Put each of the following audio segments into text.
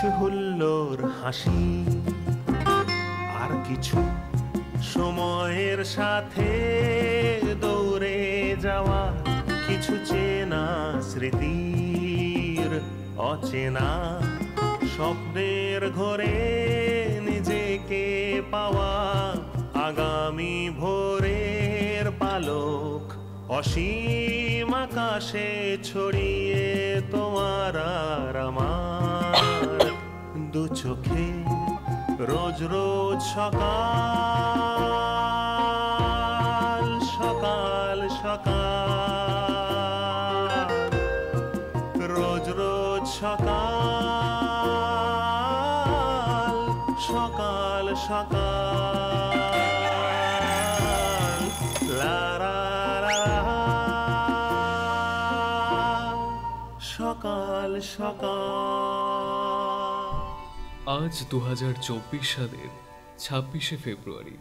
কিছু হুল্লোর হাসি, আর কিছু সময়ের সাথে দৌড়ে যাওয়া, কিছু চেনা স্মৃতির অচেনা স্বপ্নের ঘরে নিজেকে পাওয়া, আগামী ভোরের পালক অসীম আকাশে ছড়িয়ে তোমার আর আমার দু চোখে রোজ রোজ সকাল সকাল সকাল, রোজ রোজ সকাল সকাল সকাল, লা লা লা, সকাল সকাল। আজ 2024 সালের 26শে ফেব্রুয়ারি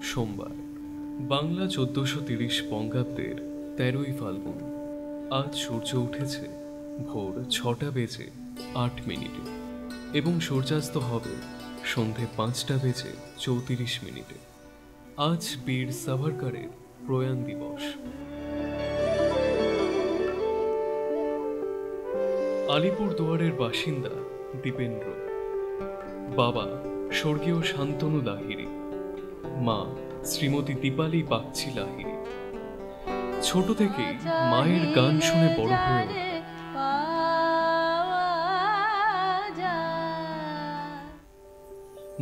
সোমবার, বাংলা 1430 বঙ্গাব্দের 13ই ফাল্গুন। আজ সূর্য উঠেছে ভোর 6টা বেজে 8 মিনিটে এবং সূর্যাস্ত হবে সন্ধে 5টা বেজে 34 মিনিটে। আজ বীর সাভারকরের প্রয়াণ দিবস। আলিপুরদুয়ারের বাসিন্দা দীপেন্দ্র। বাবা স্বর্গীয় শান্তনু লাহিড়ী, মা শ্রীমতী দীপালি বাগচি লাহিড়ী। ছোট থেকেই মায়ের গান শুনে বড় হয়ে ওঠে।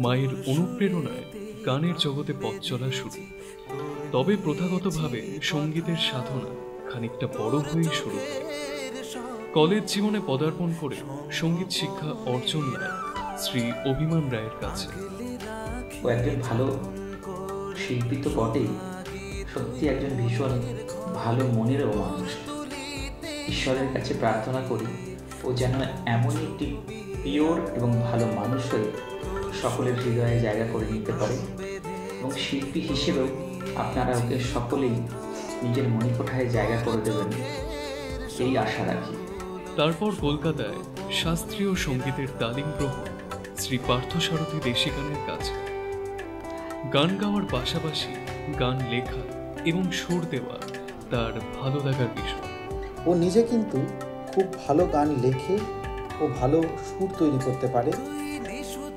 মায়ের অনুপ্রেরণায় গানের জগতে পথ চলা শুরু। তবে প্রথাগতভাবে সঙ্গীতের সাধনা খানিকটা বড় হয়েই শুরু হয়। কলেজ জীবনে পদার্পণ করে সঙ্গীত শিক্ষা অর্জন নেয় শ্রী অভিমান রায়ের কাছে। ও একজন ভালো শিল্পী তো বটেই, সত্যি একজন ভীষণ ভালো মনেরও মানুষ। ঈশ্বরের কাছে প্রার্থনা করি ও যেন এমনই একটি পিওর এবং ভালো মানুষ হয়ে সকলের হৃদয়ে জায়গা করে নিতে পারে, এবং শিল্পী হিসেবেও আপনারা ওকে সকলেই নিজের মণিকোঠায় জায়গা করে দেবেন এই আশা রাখি। তারপর কলকাতায় শাস্ত্রীয় সঙ্গীতের তালিম গ্রহণ শ্রী পার্থসারথী দেশিকানের কাছে। গান গাওয়ার পাশাপাশি গান লেখা এবং সুর দেওয়া তার ভালো লাগার বিষয়। ও নিজে কিন্তু খুব ভালো গান লেখে ও ভালো সুর তৈরি করতে পারে।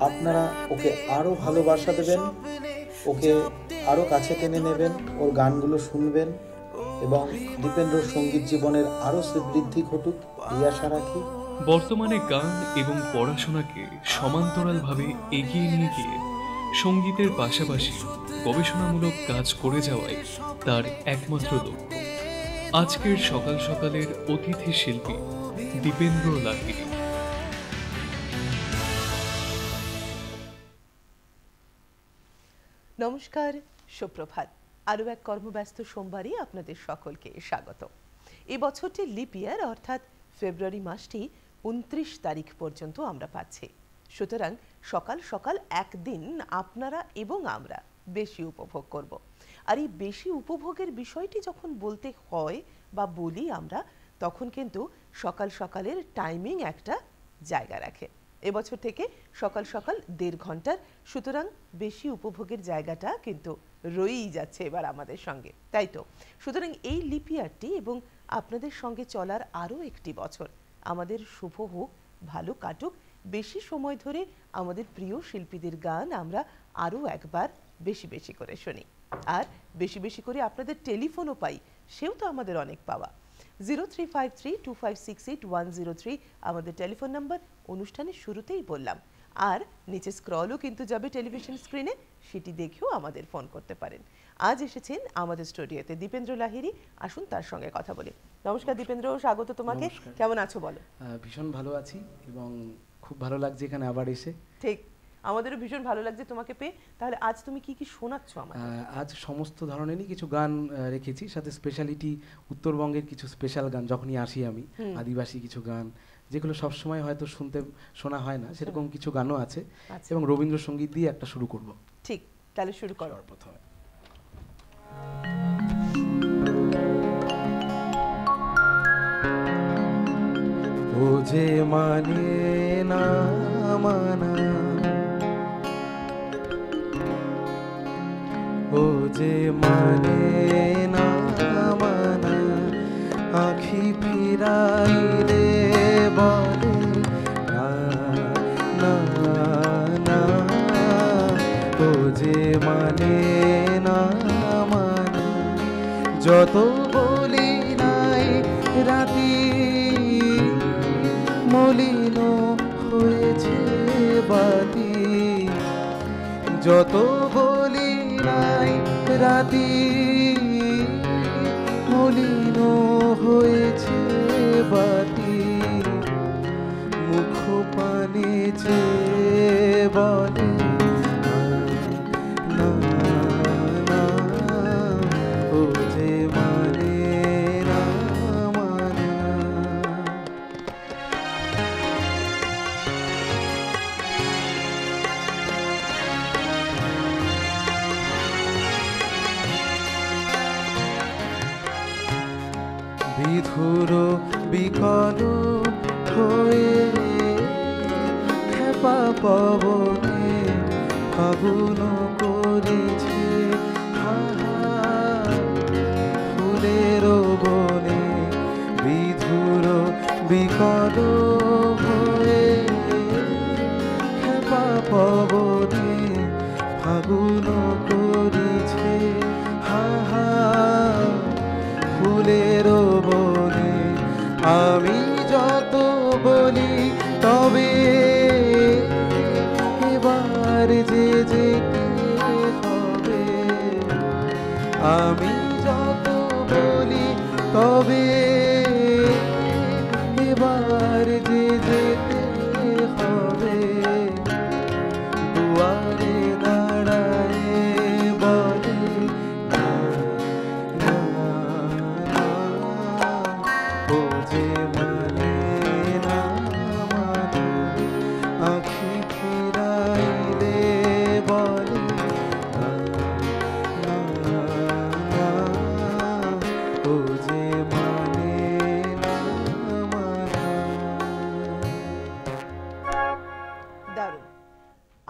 আপনারা ওকে আরও ভালোবাসা দেবেন, ওকে আরও কাছে টেনে নেবেন, ওর গানগুলো শুনবেন এবং দীপেন্দ্রর সঙ্গীত জীবনের আরও শ্রীবৃদ্ধি ঘটুক এই আশা রাখি। বর্তমানে গান এবং পড়াশোনাকে সমান্তরালভাবে এগিয়ে নিয়ে গিয়ে সঙ্গীতের পাশাপাশি গবেষণামূলক কাজ করে যাওয়াই তার একমাত্র লক্ষ্য। আজকের সকাল সকালের অতিথি শিল্পী দীপেন্দ্র লাহিড়ী। নমস্কার, সুপ্রভাত। আরও এক কর্মব্যস্ত সোমবারই আপনাদের সকলকে স্বাগত। এই বছরটি লিপ ইয়ার, অর্থাৎ ফেব্রুয়ারি মাসটি 29 তারিখ পর্যন্ত আমরা পাচ্ছি। সুতরাং সকাল সকাল একদিন আপনারা এবং আমরা বেশি উপভোগ করব। আর এই বেশি উপভোগের বিষয়টি যখন বলতে হয় বা বলি আমরা, তখন কিন্তু সকাল সকালের টাইমিং একটা জায়গা রাখে। এবছর থেকে সকাল সকাল 1.5 ঘন্টার, সুতরাং বেশি উপভোগের জায়গাটা কিন্তু রয়েই যাচ্ছে এবার আমাদের সঙ্গে, তাই তো? সুতরাং এই লিপ ইয়ারটি এবং আপনাদের সঙ্গে চলার আরও একটি বছর আমাদের শুভ হোক, ভালো কাটুক। বেশি সময় ধরে আমাদের প্রিয় শিল্পীদের গান আমরা আরও একবার বেশি বেশি করে শুনি, আর বেশি বেশি করে আপনাদের টেলিফোনও পাই, সেও তো আমাদের অনেক পাওয়া। 03532568 আমাদের টেলিফোন নাম্বার। অনুষ্ঠানের শুরুতেই বললাম, আর নিচে স্ক্রলও কিন্তু যাবে টেলিভিশন স্ক্রিনে, সেটি দেখেও আমাদের ফোন করতে পারেন। আজ এসেছেন আমাদের স্টুডিওতে দীপেন্দ্র লাহিড়ী। আসুন তার সঙ্গে কথা বলি। নমস্কার দীপেন্দ্র, স্বাগত তোমাকে। কেমন আছো বলো? ভীষণ ভালো আছি এবং খুব ভালো লাগছে এখানে আবার এসে। ঠিক, আমাদেরও ভীষণ ভালো লাগছে তোমাকে পেয়ে। তাহলে আজ তুমি কি কি শোনাচ্ছ আমাদের? আজ সমস্ত ধরনেরই কিছু গান রেখেছি, সাথে স্পেশালিটি উত্তরবঙ্গের কিছু স্পেশাল গান। যখনই আসি আমি আদিবাসী কিছু গান, যেগুলো সবসময় হয়তো শোনা হয় না, সেরকম কিছু গানও আছে, এবং রবীন্দ্রসঙ্গীত দিয়ে একটা শুরু করব। ঠিক, তাহলে শুরু করো। প্রথমে ও যে মানে না মানা, ও যে মানে না মানা, আখি ফিরাইলে বলে না না না, ও যে মানে না মানা, যত বলি নাই রাতি মলিন হয়েছে বাতি, যত বলি নাই রাতি মলিন হয়েছে বাতি, মুখ পানে চেয়ে বলে না না, ও যে মানে না মানা। বিধুর বিকল হয়ে খেপা পবনে ফাগুন করেছে হাহা ফুলের বনে, বিধুর বিকল হয়ে খেপা পবনে ফাগুন করেছে হাহা ফুলের বনে, আমি যত বলি তবে এবার যে যেতে হবে, আমি যত বলি তবে এবার যে যেতে হবে, দুয়ারে দাঁড়ায় বলে না না না, ও যে মানে না মানা, আখি ফিরাইলে বলে না না না, ও যে মানে না মানা। দারুণ।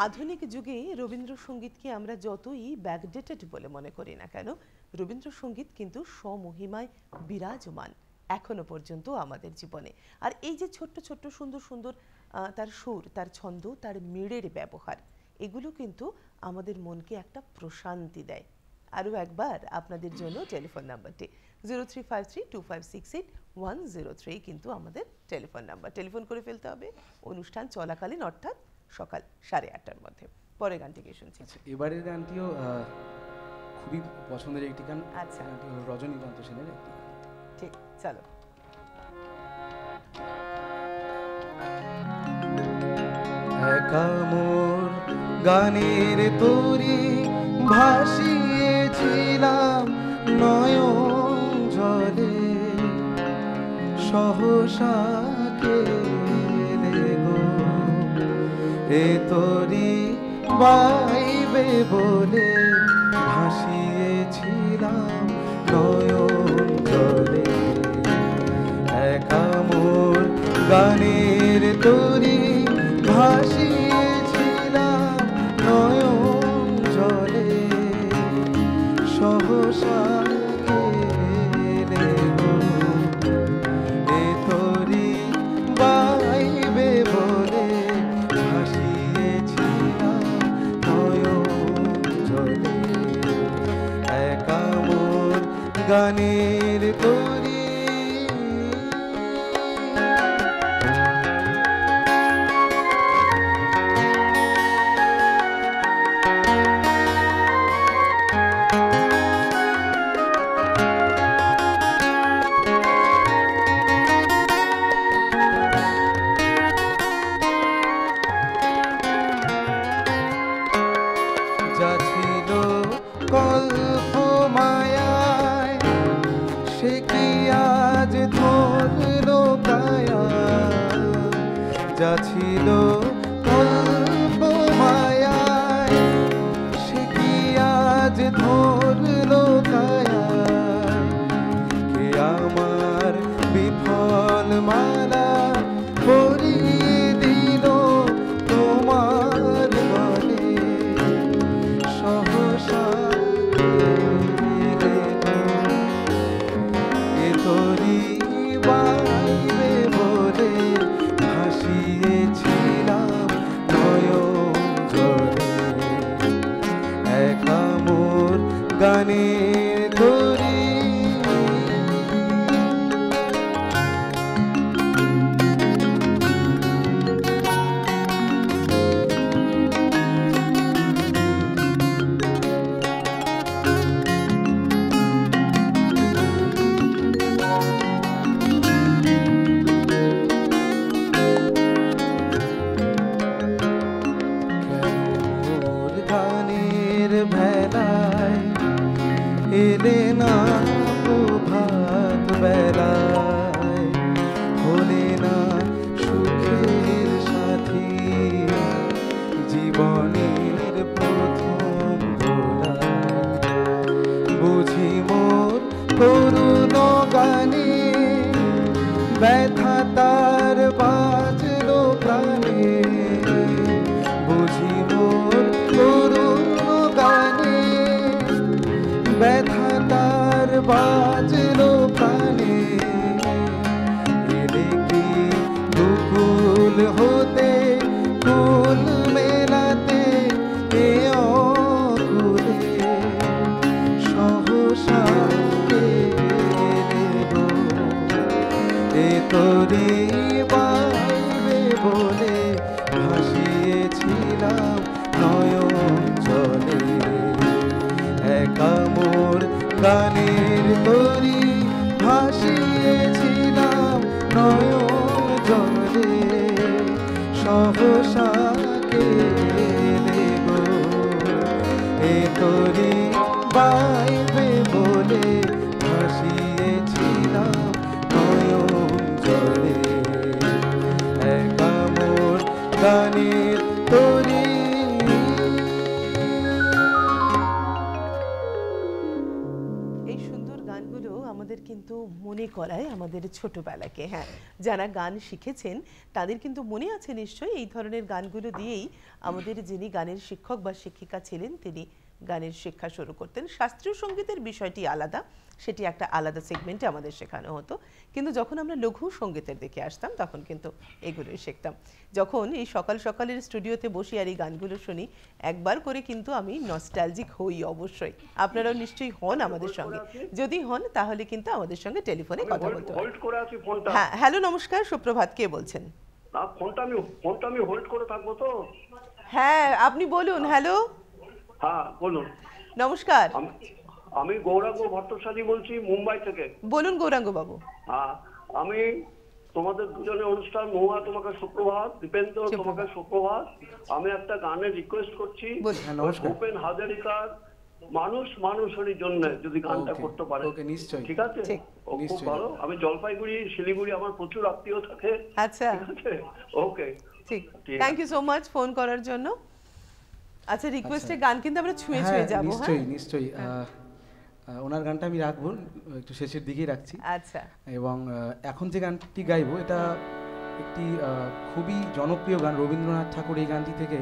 আধুনিক যুগে রবীন্দ্রসঙ্গীতকে আমরা যতই ব্যাকডেটেড বলে মনে করি না কেন, রবীন্দ্রসঙ্গীত কিন্তু স্বমহিমায় বিরাজমান এখনো পর্যন্ত আমাদের জীবনে। আর এই যে ছোট্ট ছোট্ট সুন্দর সুন্দর তার সুর, তার ছন্দ, তার মেড়ের ব্যবহার, এগুলো কিন্তু আমাদের মনকে একটা প্রশান্তি দেয়। আরও একবার আপনাদের জন্য টেলিফোন নাম্বারটি 03532568 কিন্তু আমাদের টেলিফোন নাম্বার। টেলিফোন করে ফেলতে হবে অনুষ্ঠান চলাকালীন, অর্থাৎ সকাল 8:30টার মধ্যে। পরের গানটিকে শুনছি। আচ্ছা, এবারের গানটিও খুবই পছন্দের একটি গান। আচ্ছা। গানটি হলো রজনীকান্ত সেনের একটি গান। ঠিক, চলো। একা মোর গানের তরি ভাসিয়েছিলাম নয়ন জলে, সহসা কেলে গো এ তরি বাইবে বলে, ভাসিয়েছিলাম নয়ন জলে। একা মোর গানের তরি ভাসিয়েছিলাম নয়ন জলে, সহসা গেলে গো এ তরি বাইবে বলে, ভাসিয়েছিলাম নয়ন জলে। একা মোর গানের তরি। যা ছিল কল্প মায়ায়, সে কি আজ ধরলো কায়া। যা ছিল কল্প মায়ায়, সে কি আজ ধরলো কায়া। কে আমার বিফল মালা করুণ গানে ব্যথা তার বাজলো প্রাণে বুঝি মোর করুণ গানে ব্যথা তার বাজলো প্রাণে এলে কি দুকুল হতে কুল মেলাতে এ অকুলে সহসা এ তোরে বাইবে বলে ভাসিয়েছিলাম নয়ন জলে একা মোর গানের তরি ভাসিয়েছিলাম নয়ন জলে সহসা কেলে গো এ তোরে বাইবে বলে ভাসিয়েছিলাম নয়ন জলে একা মোর গানের তরি। এই সুন্দর গানগুলো আমাদের কিন্তু মনে করায় আমাদের ছোটবেলাকে। হ্যাঁ, যারা গান শিখেছেন তাদের কিন্তু মনে আছে নিশ্চয়ই এই ধরনের গানগুলো দিয়েই আমাদের যিনি গানের শিক্ষক বা শিক্ষিকা ছিলেন তিনি গানের শিক্ষা শুরু করতেন। শাস্ত্রীয় সঙ্গীতের বিষয়টি আলাদা, সেটি একটা আলাদা সেগমেন্টে আমাদের শেখানো হতো, কিন্তু যখন আমরা লঘু সঙ্গীতের দিকে আসতাম তখন কিন্তু এগুলোই শিখতাম। যখন এই সকাল সকালের স্টুডিওতে বসি আর এই গানগুলো শুনি একবার করে কিন্তু আমি নস্টালজিক হই। অবশ্যই আপনারাও নিশ্চয়ই হন আমাদের সঙ্গে, যদি হন তাহলে কিন্তু আমাদের সঙ্গে টেলিফোনে কথা বলতে পারেন। হ্যাঁ, হ্যালো নমস্কার, সুপ্রভাত, কে বলছেন? ফোনটা আমি হোল্ড করে থাকবো তো? হ্যাঁ আপনি বলুন। হ্যালো, হ্যাঁ বলুন। নমস্কার, আমি গৌরাঙ্গ ভট্টাচার্য বলছি মুম্বাই থেকে। বলুন গৌরাঙ্গ বাবু। হ্যাঁ, আমি তোমাদের দুজনের অনুষ্ঠান, মহুয়া তোমাকে সুপ্রভাত, দীপেন্দ্র তোমাকে সুপ্রভাত। আমি একটা গানের রিকোয়েস্ট করছি, ভূপেন হাজারিকার মানুষ মানুষেরই জন্য যদি গানটা করতে পারে। নিশ্চয়ই, ঠিক আছে, খুব ভালো। আমি জলপাইগুড়ি, শিলিগুড়ি, আমার প্রচুর আত্মীয় থাকে। আচ্ছা, ওকে, ঠিক, thank you so much phone করার জন্য। আচ্ছা, রিকোয়েস্টের গান কিন্তু আমরা ছুঁয়ে ছুঁয়ে যাব। নিশ্চয়ই নিশ্চয়ই, ওনার গানটা আমি রাখবো, একটু শেষের দিকেই রাখছি। আচ্ছা, এবং এখন যে গানটি গাইবো এটা একটি খুবই জনপ্রিয় গান। রবীন্দ্রনাথ ঠাকুর এই গানটি থেকে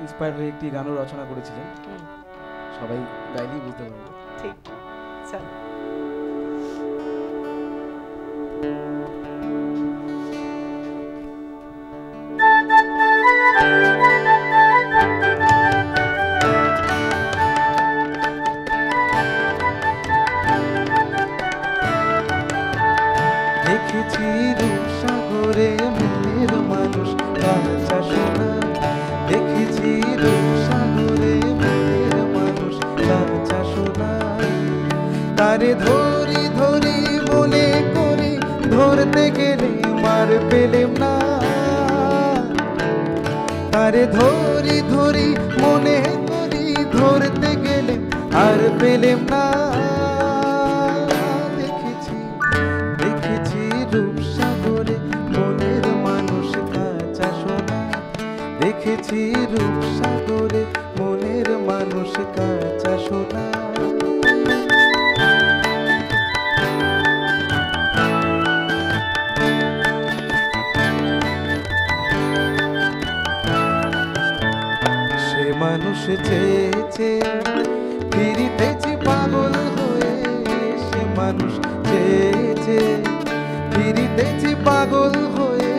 ইন্সপায়ার হয়ে একটি গানও রচনা করেছিলেন, সবাই গাইলেই বুঝতে পারবে। ঠিক, চল। দেখেছি রূপসাগরে মনের মানুষ কাঁচা সোনা, দেখেছি রূপসাগরে মনের মানুষ কাঁচা সোনা, তারে ধরি ধরি মনে করি ধরতে গেলে মার পেলেম না, তারে ধরি ধরি মনে করি ধরতে গেলে আর পেলেম না। রূপসাগরে মনের মানুষ কাঁচা সোনা, দেখেছি রূপসাগরে মনের মানুষ কাঁচা সোনা। সে মানুষ চেয়েছে ফিরিতেছি পাগল হয়ে, সে মানুষ চেয়েছে ফিরিতেছি পাগল হয়ে,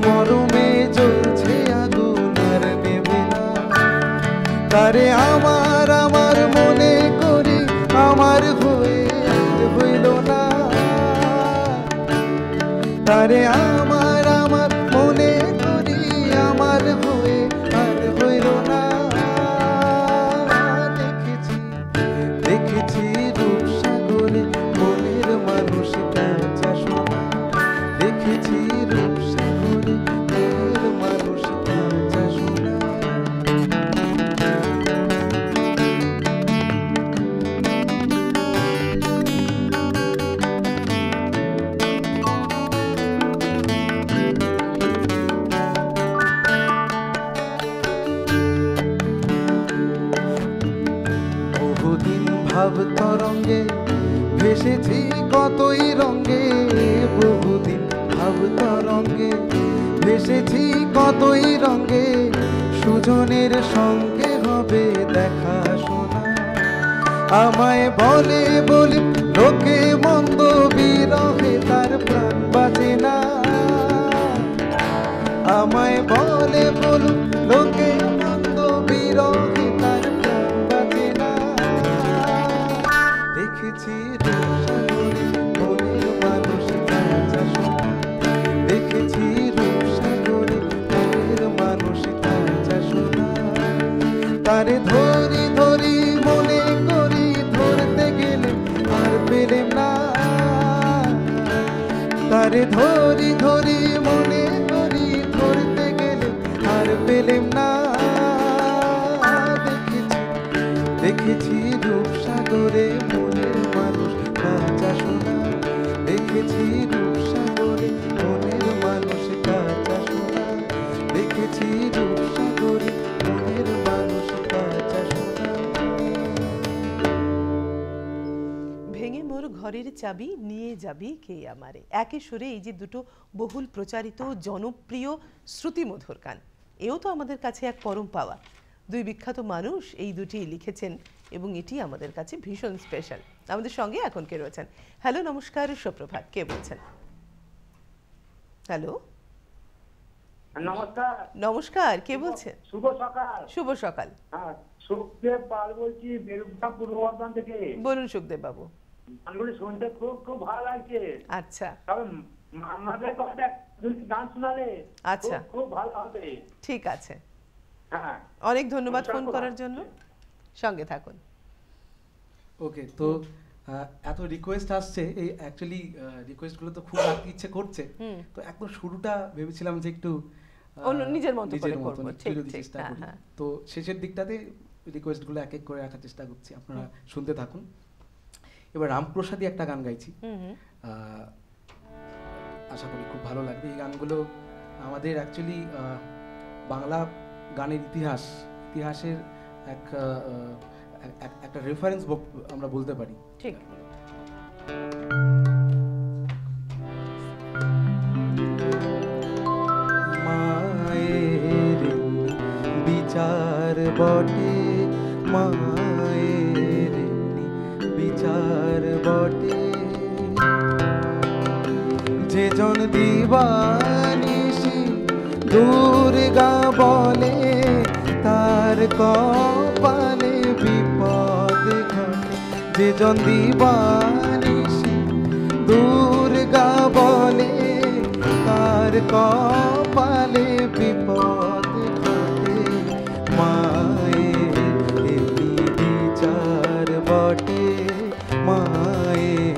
মরমে জ্বলছে আগুন আর নেবে না, তারে আমার আমার মনে করি আমার হয়ে হইল না, তারে আমার আমার মনে করি আমার হয়ে আর হইল না। দেখেছি দেখেছি রূপসাগরে মনের মানুষ কাঁচা সোনা, দেখেছি রূপসাগরে মনের মানুষ কাঁচা সোনা। বহুদিন ভাব তরঙ্গে ভেসেছি কতই রঙে, বহুদিন ভাব তরঙ্গে ভেসেছি কতই রঙে, সুজনের সঙ্গে হবে দেখা শোনা। আমায় বলে বলে লোকে মন্দ, বিরহে তার প্রাণ বাঁচে না। আমায় বলে বলে লোকে মন্দ, বিরহে তার প্রাণ বাঁচে না। দেখেছি রূপসাগরে মনের মানুষ কাঁচা সোনা, দেখেছি রূপসাগরে মনের মানুষ কাঁচা সোনা। তারে ধরি ধরি মনে করি, ধরতে গেলে আর পেলেম না। তারে ধরি ধরি মনে করি, ধরতে গেলে আর পেলেম না। দেখেছি দেখেছি রূপসাগরে মনের মানুষ কাঁচা সোনা, দেখেছি রূপসাগরে মনের মানুষ কাঁচা সোনা, দেখেছি রূপসাগরে মনের মানুষ কাঁচা সোনা। ভেঙে মোর ঘরের চাবি নিয়ে যাবি কে আমারে, একই সুরে এই যে দুটো বহুল প্রচারিত জনপ্রিয় শ্রুতিমধুর গান, এও তো আমাদের কাছে এক পরম পাওয়া। দুই বিখ্যাত মানুষ এই দুটি লিখেছেন এবং এটি আমাদের কাছে ভীষণ স্পেশাল। আমাদের সঙ্গে এখন কে রয়েছেন? হ্যালো, নমস্কার, সুপ্রভাত, কে বলছেন? হ্যালো, নমস্কার। নমস্কার, কে বলছেন? শুভ সকাল। শুভ সকাল। হ্যাঁ, সুখদেব পাল বলছি, বেরুগ্রাম, পূর্ব বর্ধমান থেকে। বলুন সুখদেব বাবু। গানগুলি শুনতে খুব খুব ভালো লাগছে। আচ্ছা, তবে আমাদের কয়েকটা গান শোনালে আচ্ছা, খুব ভালো হবে। ঠিক আছে, হ্যাঁ, অনেক ধন্যবাদ ফোন করার জন্য, সঙ্গে থাকুন। ওকে, তো এত রিকোয়েস্ট আসছে, এই অ্যাকচুয়ালি রিকোয়েস্টগুলো তো খুব রাখতে ইচ্ছে করছে, তো একদম শুরুটা ভেবেছিলাম যে একটু নিজের মতো করে করব, ঠিক ঠিক, চেষ্টা করি। তো শেষের দিকটাতে রিকোয়েস্টগুলো এক এক করে রাখার চেষ্টা করছি, আপনারা শুনতে থাকুন। এবার রামপ্রসাদী একটা গান গাইছি, আশা করি খুব ভালো লাগবে। এই গানগুলো আমাদের অ্যাকচুয়ালি বাংলা গানের ইতিহাসের একটা রেফারেন্স আমরা বলতে পারি। ঠিক। মায়ের বিচার বটে, মায়ের বিচার বটে, যে জন দিবানিশি দুর্গা বলে, তার কপালে বিপদ ঘটে। যে জন দিবানিশি দুর্গা বলে, তার কপালে বিপদ ঘটে। মায়ের বিচার বটে, মায়ের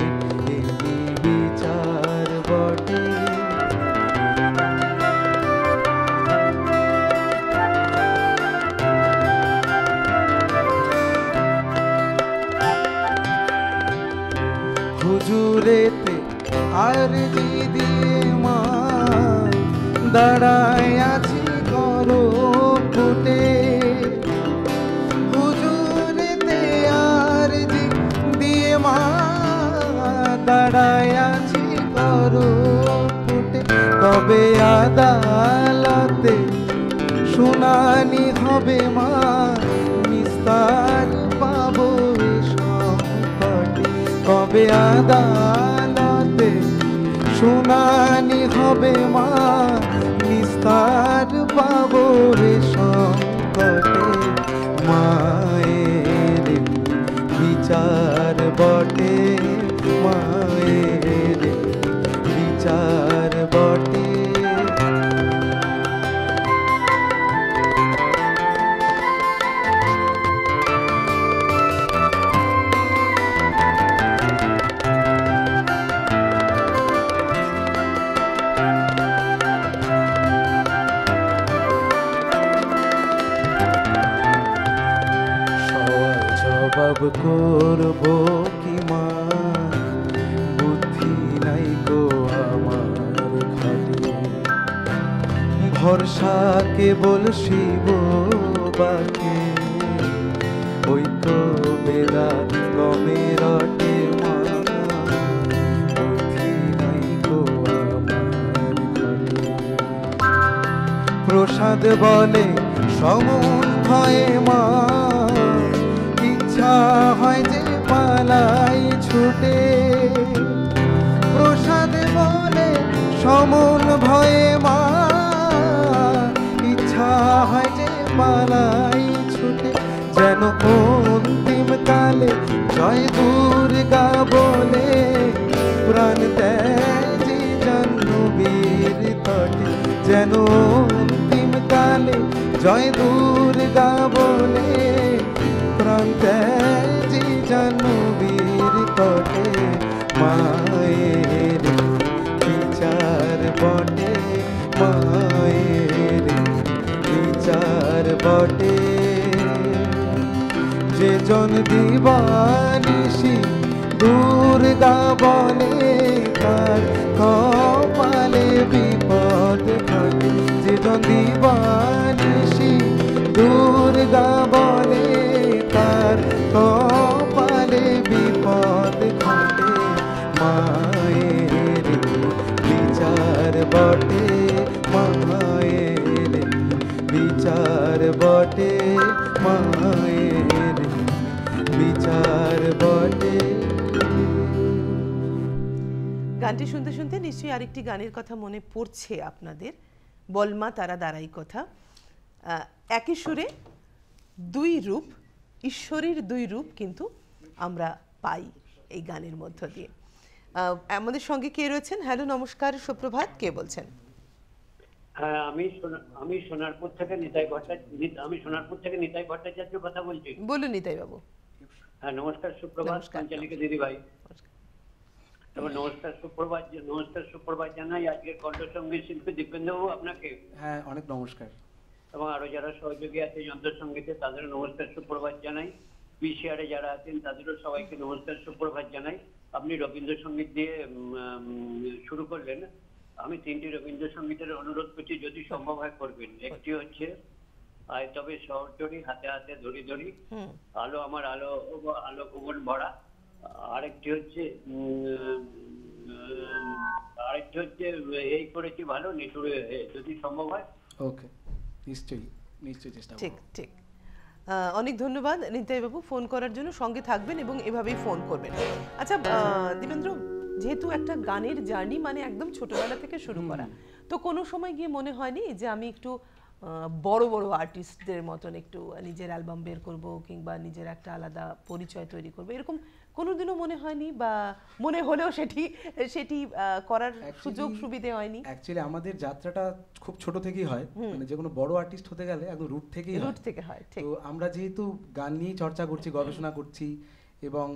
বিচার বটে। হুজুরেতে আরজি দিয়ে মা দাঁড়ায় আছি করো ফুটে। হুজুরেতে আরজি দিয়ে মা দাঁড়ায় আছি করো ফুটে। তবে আদালতে শুনানি হবে মা, নিস্তার পাবো সংকটে। কবে আদালতে শুনানি হবে মা, নিস্তার পাবো সংকটে। মায়ের বিচার বটে, মায়ের বিচার বটে। জবাব করব কি মা, বুদ্ধি নাই গো আমার ঘরে। ভরসা কেবল শিব বাকে, ওই তো বেদা গমে রটে মা। প্রসাদ বলে সমন ভয়ে মা, ইচ্ছা হয় যে পালাই ছুটে। প্রসাদ বলে সমন ভয়ে মা, ইচ্ছা হয় যে পালাই ছুটে। যেন অন্তিম কালে জয় দুর্গা বলে প্রাণ ত্যাজি জাহ্নবীর তটে। যেন অন্তিম কালে জয় দুর্গা বলে প্রাণ ত্যাজি জাহ্নবীর তটে। মায়ের বিচার বটে, মায়ের বিচার বটে। যে জন দিবানিশি দুর্গা বলে তার কপালে বিপদ ঘটে। যে জন দিবানিশি দুর্গা বলে তার কপালে বিপদ ঘটে। মায়ের বিচার বটে, মায়ের বিচার বটে, মায়ের বিচার বটে। গানটি শুনতে শুনতে নিশ্চয়ই আরেকটি গানের কথা মনে পড়ছে আপনাদের, বলমা তারা দাঁড়াই কথা। একই সুরে দুই রূপ, ঈশ্বরের দুই রূপ কিন্তু আমরা পাই এই গানের মধ্য দিয়ে। আমাদের সঙ্গে কে রয়েছেন? হ্যালো, নমস্কার, সুপ্রভাত, কে বলছেন? হ্যাঁ, আমি সোনারপুর থেকে নিতাই ভট্টাচার্য কথা বলছি। বলুন নিতাই বাবু। হ্যাঁ, নমস্কার, সুপ্রভাত সঞ্চালিকা দিদি ভাই। এবং নমস্কার সুপ্রভাত জানাই আজকের কণ্ঠসঙ্গীত শিল্পী দীপেন্দ্রবাবু আপনাকে। হ্যাঁ, অনেক নমস্কার। এবং আরো যারা সহযোগী আছে যন্ত্রসঙ্গীতে তাদেরও নমস্কার সুপ্রভাত জানাই। পিসিআরে যারা আছেন তাদেরও সবাইকে নমস্কার সুপ্রভাত জানাই। আপনি রবীন্দ্রসঙ্গীত দিয়ে শুরু করলেন, আমি তিনটি রবীন্দ্রসঙ্গীতের অনুরোধ করছি, যদি সম্ভব হয় করবেন। একটি হচ্ছে আয় তবে শহরচরি হাতে হাতে ধরি ধরি, আলো আমার আলো আলো ভুবন ভরা। আরেকটি হচ্ছে এই করেছি ভালো নিঠুরে, যদি সম্ভব হয়। ওকে, নিশ্চয়ই চেষ্টা করব। ঠিক ঠিক, অনেক ধন্যবাদ নিতাই বাবু ফোন করার জন্য। সঙ্গে থাকবেন এবং এভাবেই ফোন করবেন। আচ্ছা দীপেন্দ্র, যেহেতু একটা গানের জার্নি মানে একদম ছোটবেলা থেকে শুরু করা, তো কোনো সময় গিয়ে মনে হয়নি যে আমি একটু বড় বড় আর্টিস্টদের মতন একটু নিজের অ্যালবাম বের করব কিংবা নিজের একটা আলাদা পরিচয় তৈরি করব, এরকম কোনোদিনও মনে হয়নি? বা মনে হলেও সেটি করার সুযোগ সুবিধে হয়নি? অ্যাকচুয়ালি আমাদের যাত্রাটা খুব ছোট থেকেই হয়, মানে যে কোনো বড় আর্টিস্ট হতে গেলে একদম রুট থেকে হয়। তো আমরা যেহেতু গান নিয়ে চর্চা করছি, গবেষণা করছি এবং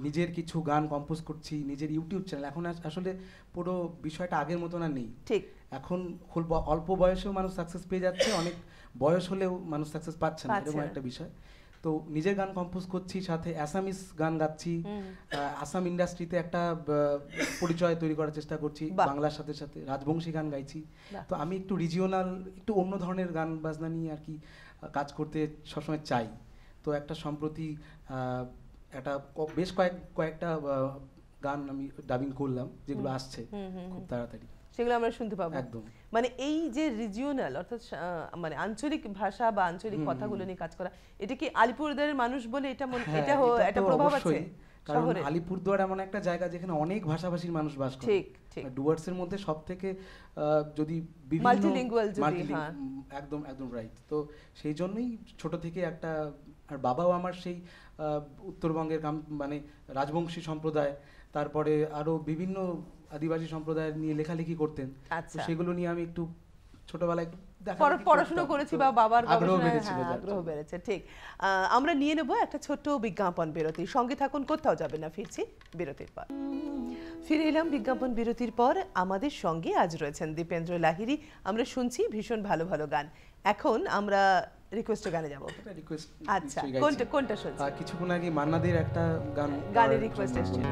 নিজের কিছু গান কম্পোজ করছি, নিজের ইউটিউব চ্যানেল, এখন আসলে পুরো বিষয়টা আগের মতো না নেই। ঠিক, এখন খুব অল্প বয়সেও মানুষ সাকসেস পেয়ে যাচ্ছে, অনেক বয়স হলেও মানুষ সাকসেস পাচ্ছে না, এরকম একটা বিষয়। তো নিজের গান কম্পোজ করছি, সাথে অ্যাসামিস গান গাচ্ছি, আসাম ইন্ডাস্ট্রিতে একটা পরিচয় তৈরি করার চেষ্টা করছি, বাংলার সাথে সাথে রাজবংশী গান গাইছি। তো আমি একটু রিজিওনাল, একটু অন্য ধরনের গান বাজনা নিয়ে আর কি কাজ করতে সবসময় চাই। তো একটা সম্প্রতি একটা বেশ কয়েকটা গান আমি ডাবিং করলাম, যেগুলো আসছে খুব তাড়াতাড়ি, সেগুলো আমরা শুনতে পাবো একদম। মানে এই যে রিজিওনাল অর্থাৎ মানে আঞ্চলিক ভাষা বা আঞ্চলিক কথাগুলো নিয়ে কাজ করা, এটা কি আলিপুরদুয়ারের মানুষ বলে এটা একটা প্রভাব আছে? কারণ আলিপুরদুয়ার এমন একটা জায়গা যেখানে অনেক ভাষাভাষীর মানুষ বাস করে। ঠিক ঠিক, ডুয়ার্সের মধ্যে সবথেকে যদি বিভিন্ন মাল্টিলিঙ্গুয়াল, একদম রাইট। তো সেই জন্যই ছোট থেকে একটা, আর বাবাও আমার সেই উত্তরবঙ্গের মানে রাজবংশী সম্প্রদায়, তারপরে আরো বিভিন্ন আদিবাসী সম্প্রদায় নিয়ে লেখালেখি করতেন। সেগুলো নিয়ে আমি একটু ছোটবেলায় পড়াশোনা করেছি বা বাবার আগ্রহ বেড়েছে। ঠিক, আমরা নিয়ে নেব একটা ছোট্ট বিজ্ঞাপন বিরতি। সঙ্গে থাকুন, কোথাও যাবে না, ফিরছি বিরতির পর। ফিরে এলাম বিজ্ঞাপন বিরতির পর। আমাদের সঙ্গে আজ রয়েছেন দীপেন্দ্র লাহিড়ী। আমরা শুনছি ভীষণ ভালো ভালো গান। এখন আমরা রিকোয়েস্টের গানে যাব। আচ্ছা, কোনটা শুনছি? কিছুক্ষণ আগে মান্নাদের একটা গানের রিকোয়েস্ট এসেছিল।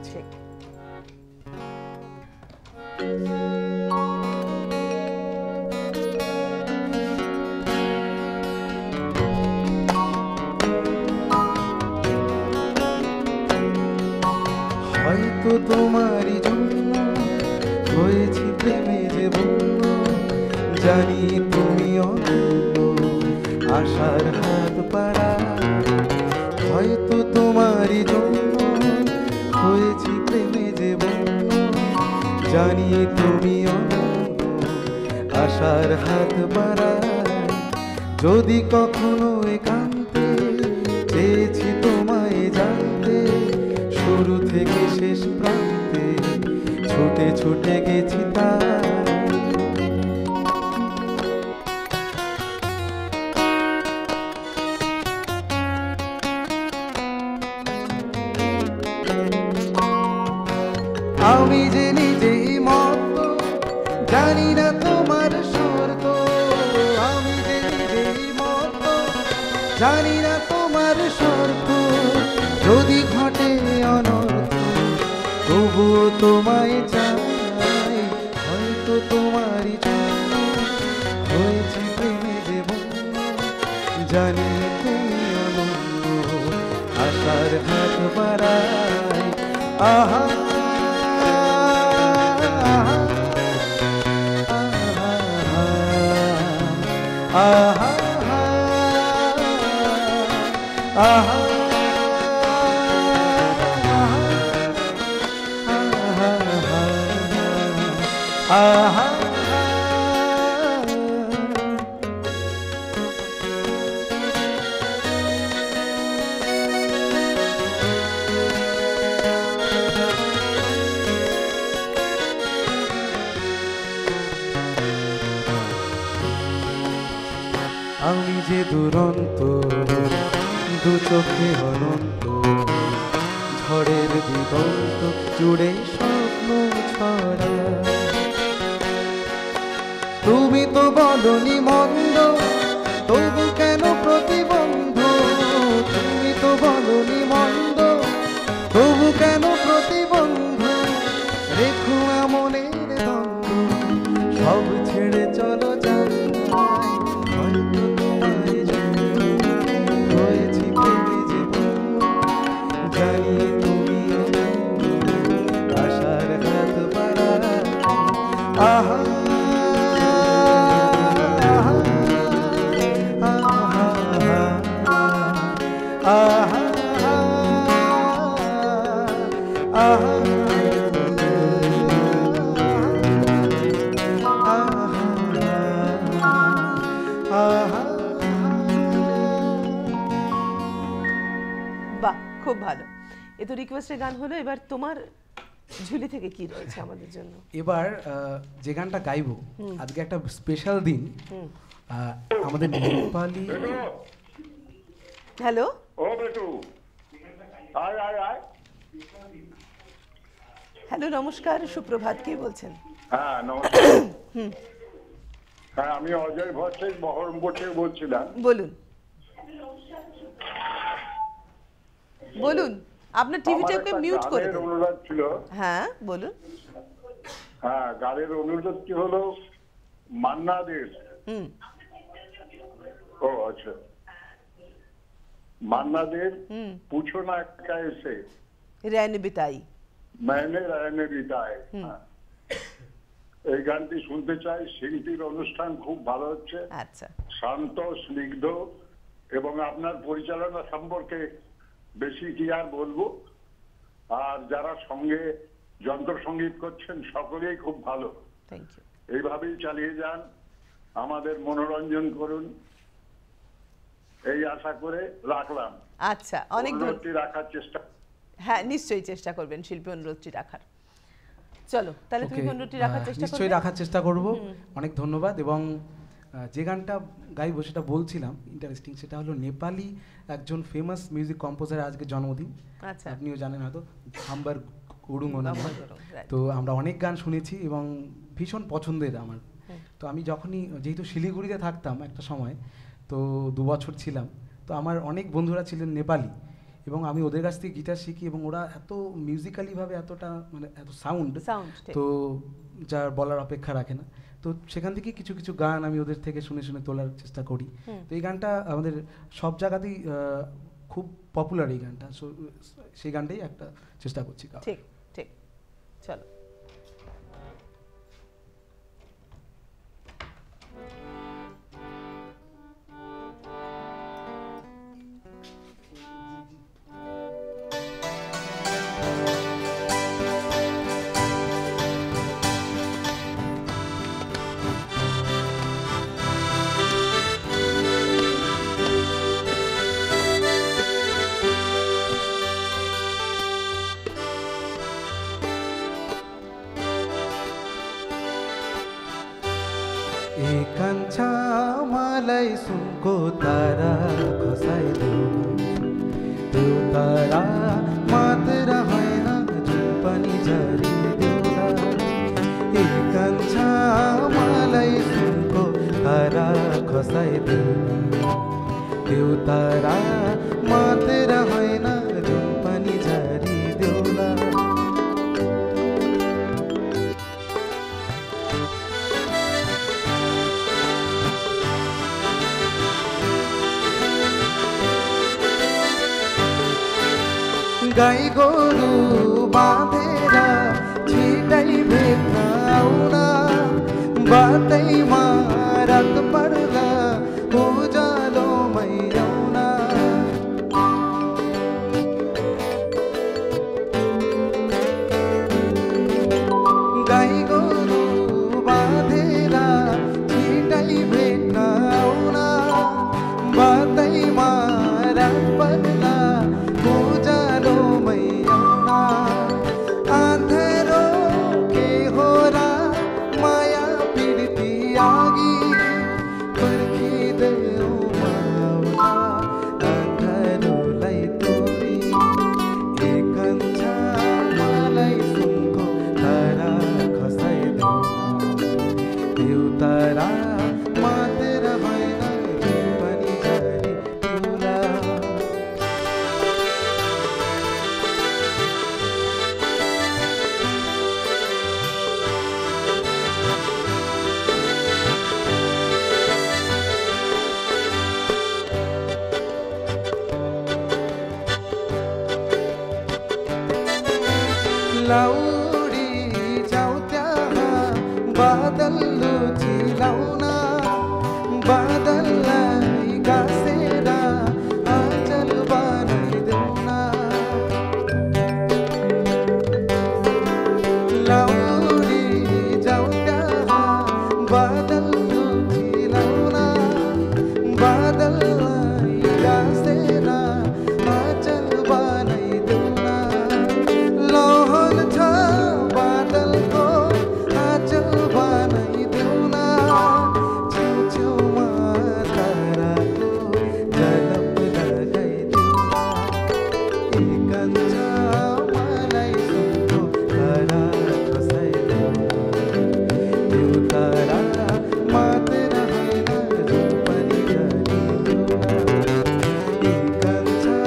ঠিক, হয়তো তোমারই জন্য হয়েছি প্রেমে যে বন্য, জানি তুমি অনন্য আশার হাত বাড়ায় হয়তো তোমারই জন্য হয়েছি প্রেমে যে বন্য জানি তুমি অনন্য আশার হাত বাড়ায় যদি কখনো একান্তে চেয়েছি তোমায় জানতে শুরু থেকে শেষ প্রান্তে ছুটে ছুটে গেছি তাই আমি যে নিজেই মত জানি না তোমার শর্ত আমি যে নিজেই মত জানি না তোমার শর্ত যদি ঘটে অনর্থ তবুও তোমায় চাই হয়তো তোমারই জন্য হয়েছি প্রেমে যে বন্য জানি তুমি অনন্য আশার হাত বাড়াই আহা আহা আহা আহা আমি যে দুরন্ত দু চোখে অনন্ত ঝড়ের দিগন্ত জুড়ে স্বপ্ন ছড়া তুমি তো বলনি মন্দ তবু কেন প্রতিবন্ধ তুমি তো বলনি মন্দ তবু কেন প্রতিবন্ধ রেখো মনের দ্বন্দ্ব সব ছেড়ে চলো যাই হয়তো তোমার জন্য হয়েছি প্রেমে যে জানি তুমি আশার হাত বাড়ায় আহা আহা আহা বাহ, খুব ভালো। এ তো রিকোয়েস্টের গান হলো, এবার তোমার ঝুলি থেকে কি রয়েছে আমাদের জন্য? এবার যে গানটা গাইবো আজকে একটা স্পেশাল দিন আমাদের নেপালি। হ্যালো, ও বেটু আয় আয় আয়। হ্যালো, নমস্কার, সুপ্রভাত, কে বলছেন? হ্যাঁ নমস্কার। হ্যাঁ আমি অজয় ভট্টাচার্য বহরমপুর থেকে বলছিলাম। বলুন বলুন, আপনার টিভিটাকে মিউট করে দিন। অনুরোধ ছিল। হ্যাঁ বলুন। হ্যাঁ গানের অনুরোধটি হলো মান্না দের। ও আচ্ছা, মান্না দের পুছো না कैसे रैन बिताई मैंने रहने बिताए। এই গানটি শুনতে চাই। শিল্পীর অনুষ্ঠান খুব ভালো হচ্ছে। আচ্ছা, শান্ত স্নিগ্ধ এবং আপনার পরিচালনা সম্পর্কে বেশি কি আর বলবো। আর যারা সঙ্গে যন্ত্র সঙ্গীত করছেন সকলেই খুব ভালো। Thank you. এইভাবেই চালিয়ে যান, আমাদের মনোরঞ্জন করুন, এই আশা করে রাখলাম। আচ্ছা, অনেক অনুরোধটি রাখার চেষ্টা। হ্যাঁ নিশ্চয়ই চেষ্টা করবেন শিল্পী অনুরোধটি রাখার। চলো তাহলে তুমি অনুরোধটি রাখার চেষ্টা করবে। নিশ্চয়ই রাখার চেষ্টা করব। অনেক ধন্যবাদ। এবং যে গানটা গাইবো সেটা বলছিলাম ইন্টারেস্টিং, সেটা হলো নেপালি একজন ফেমাস মিউজিক কম্পোজার আজকে জন্মদিন। আচ্ছা, আপনিও জানেন হয়তো, হাম্বার গুরুং। তো আমরা অনেক গান শুনেছি এবং ভীষণ পছন্দের আমার। তো আমি যখনই, যেহেতু শিলিগুড়িতে থাকতাম একটা সময়, তো 2 বছর ছিলাম, তো আমার অনেক বন্ধুরা ছিলেন নেপালি এবং আমি ওদের কাছ থেকে গিটার শিখি এবং ওরা এত মিউজিক্যালিভাবে এতটা মানে এত সাউন্ড, তো যার বলার অপেক্ষা রাখে না। তো সেখান থেকে কিছু কিছু গান আমি ওদের থেকে শুনে শুনে তোলার চেষ্টা করি। তো এই গানটা আমাদের সব জায়গাতেই খুব পপুলার এই গানটা, সো সেই গানটাই একটা চেষ্টা করছি। ঠিক ঠিক, চলো। कान्छा मलाई सुनको तारा खसाइदेऊ त्यो तारा मात्र होइन जुन पनि झरिदेऊला ए कान्छा मलाई सुनको तारा खसाइदेऊ त्यो तारा मात्र होइन जुन पनि झरिदेऊला गाई गोरु बाँधेर छिटै भेट्न आउला बाटैमा रात पर्ला उज्यालोमै आउला गाई गोरु बाँधेर छिटै भेट्न आउला बाटैमा रात पर्ला उज्यालोमै आउला आँधेरो के हो र माया पिर्ती आगी पर्खिदेऊ आउला आँधेरोलाई तोरी ए कान्छा मलाई सुनको तारा खसाइदेऊ त्यो तारा मात्र होइन जुन पनि झरिदेऊला लाउडी जाऊ त्यहाँ बादल लुचिलाउन बादललाई गाँसेर आँचल बनाइदेऊन लाउडी जाऊ त्यहाँ बादल लुचिलाउन बादललाई गाँसेर आँचल बनाइदेऊन लोहन छ बादलको आँचल बनाइदेऊन छेउछेउमा ताराको झलक लगाइदेऊन ए कान्छा मलाई सुनको तारा खसाइदेऊ त्यो तारा मात्र होइन जुन पनि झरिदेऊला ए कान्छा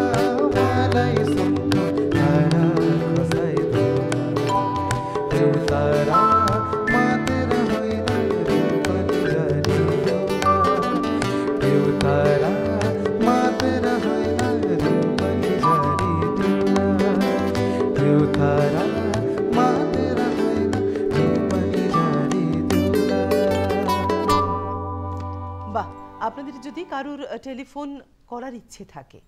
मलाई सुनको तारा खसाइदेऊ त्यो तारा मात्र होइन जुन पनि झरिदेऊला त्यो तारा मात्र होइन जुन पनि झरिदेऊला त्यो तारा मात्र होइन जुन पनि झरिदेऊला বাহ, আপনাদের যদি কারোর টেলিফোন করার ইচ্ছে থাকে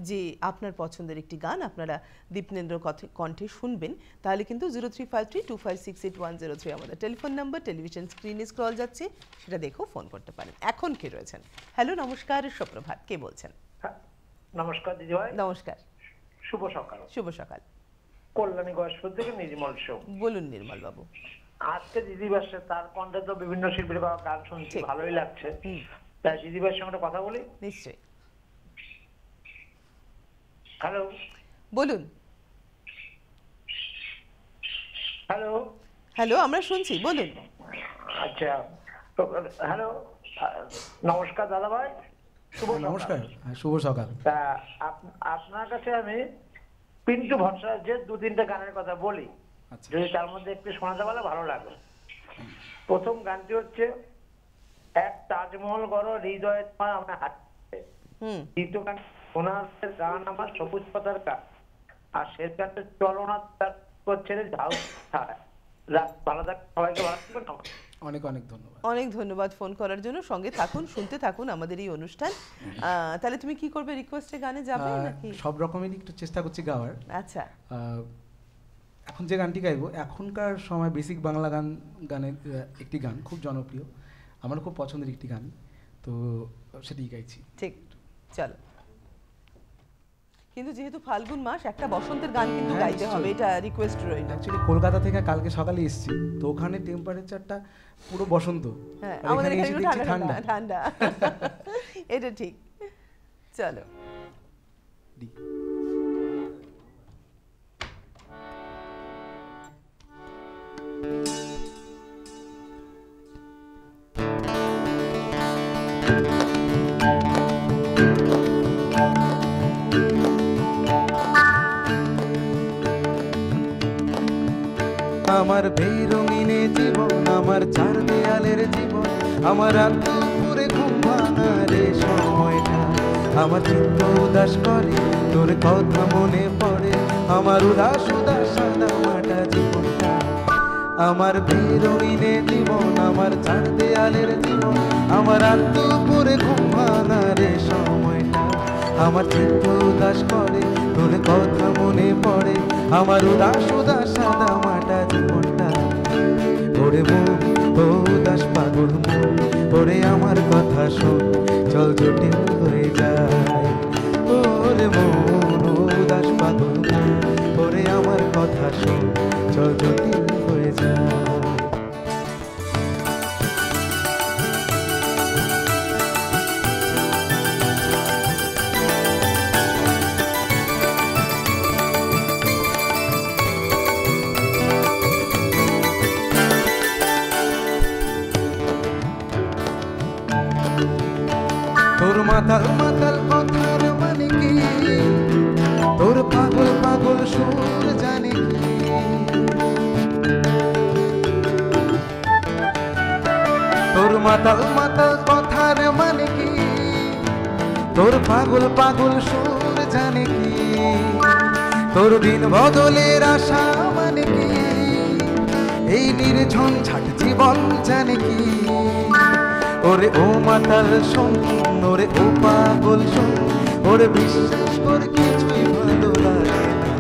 যে আপনার পছন্দের একটি গান আপনারা দীপনেন্দ্র কণ্ঠে শুনবেন, তাহলে কিন্তু 0353256810 আমাদের টেলিফোন নাম্বার, টেলিভিশন স্ক্রিনে স্ক্রল যাচ্ছে, সেটা দেখেও ফোন করতে পারেন। এখন কে রয়েছেন? হ্যালো, নমস্কার, সুপ্রভাত, কে বলছেন? নমস্কার দিদিভাই। নমস্কার, শুভ সকাল। শুভ সকাল। কল্যাণী গয়েশপুর থেকে নির্মল সোম। বলুন নির্মল বাবু। আজকে দিদিভাইয়ের তার কণ্ঠে তো বিভিন্ন শিল্পীর গান শুনছি, ভালোই লাগছে। তাই দিদিভাইয়ের সঙ্গে কথা বলি। নিশ্চয়ই। হ্যালো, বলুন। হ্যালো হ্যালো, আমরা শুনছি, বলুন। আচ্ছা, হ্যালো, নমস্কার দাদা ভাই। শুভ নমস্কার, শুভ সকাল। তা আপনার কাছে আমি পিন্টু ভট্টাচার্যের দু তিনটে গানের কথা বলি, যদি তার মধ্যে একটু শোনাতে পারলে ভালো লাগবে। প্রথম গানটি হচ্ছে এক তাজমহল গড় হৃদয়ে তোমার আমার হাতে, দ্বিতীয় গান সোনার গান আমার সবুজ পাতার গান, আর শেষ গানটা চলো না তার ছেড়ে ঝাউ ছাড়ায়। ভালো থাক, সবাইকে ভালো থাকবেন। অনেক অনেক ধন্যবাদ। অনেক ধন্যবাদ ফোন করার জন্য। সঙ্গে থাকুন, শুনতে থাকুন আমাদের এই অনুষ্ঠান। তাহলে তুমি কি করবে? রিকোয়েস্টে গানে যাবে নাকি? সব রকমেরই একটু চেষ্টা করছি গাওয়ার। আচ্ছা, এখন যে গানটি গাইবো এখনকার সময় বেসিক বাংলা গানের একটি গান খুব জনপ্রিয়, আমার খুব পছন্দের একটি গান, তো সেটাই গাইছি। ঠিক, চলো। কিন্তু যেহেতু ফাল্গুন মাস একটা বসন্তের গান কিন্তু গাইতে হবে, এটা রিকোয়েস্ট রইল। অ্যাকচুয়ালি কলকাতা থেকে কালকে সকালে এসেছি, তো ওখানে টেম্পারেচারটা পুরো বসন্ত, হ্যাঁ আর আমাদের এখানে এখানে এসে দেখছি ঠান্ডা ঠান্ডা এটা ঠিক। চলো আমার বেরঙিনে জীবন, আমার চার দেয়ালের জীবন, আমার রাত দুপুরে ঘুম ভাঙার এই সময়টা, আমার চিত্ত উদাস করে তোর কথা মনে পড়ে, আমার উদাস উদাস সাদা মাটা জীবনটা। আমার বেরঙিনে জীবন, আমার চার দেয়ালের জীবন, আমার রাত দুপুরে ঘুম ভাঙার এই সময়টা, আমার চিত্ত উদাস করে তোর কথা মনে পড়ে, আমার উদাস উদাস সাদা মাটা জীবনটা। ওরে মন ও উদাস পাগল মন, ওরে আমার কথা শোন, চল জটিল হয়ে যায়। ওরে মন ও উদাস পাগল মন, ওরে আমার কথা শোন, চল জটিল হয়ে যায়। তোর মাতাল মাতাল কথার মানে কি, তোর পাগল পাগল সুর জানে কি, তোর মাতাল মাতাল কথার মানে কি, তোর পাগল পাগল সুর জানে কি, তোর দিন বদলের আশা মানে কি, এই নির্ঝন ঝাট জীবন জানে কি। ওরে ও মাতাল শোন, ওরে ও পাগল শোন, ওরে বিশ্বাস করে কিছুই ভালো লাগে না,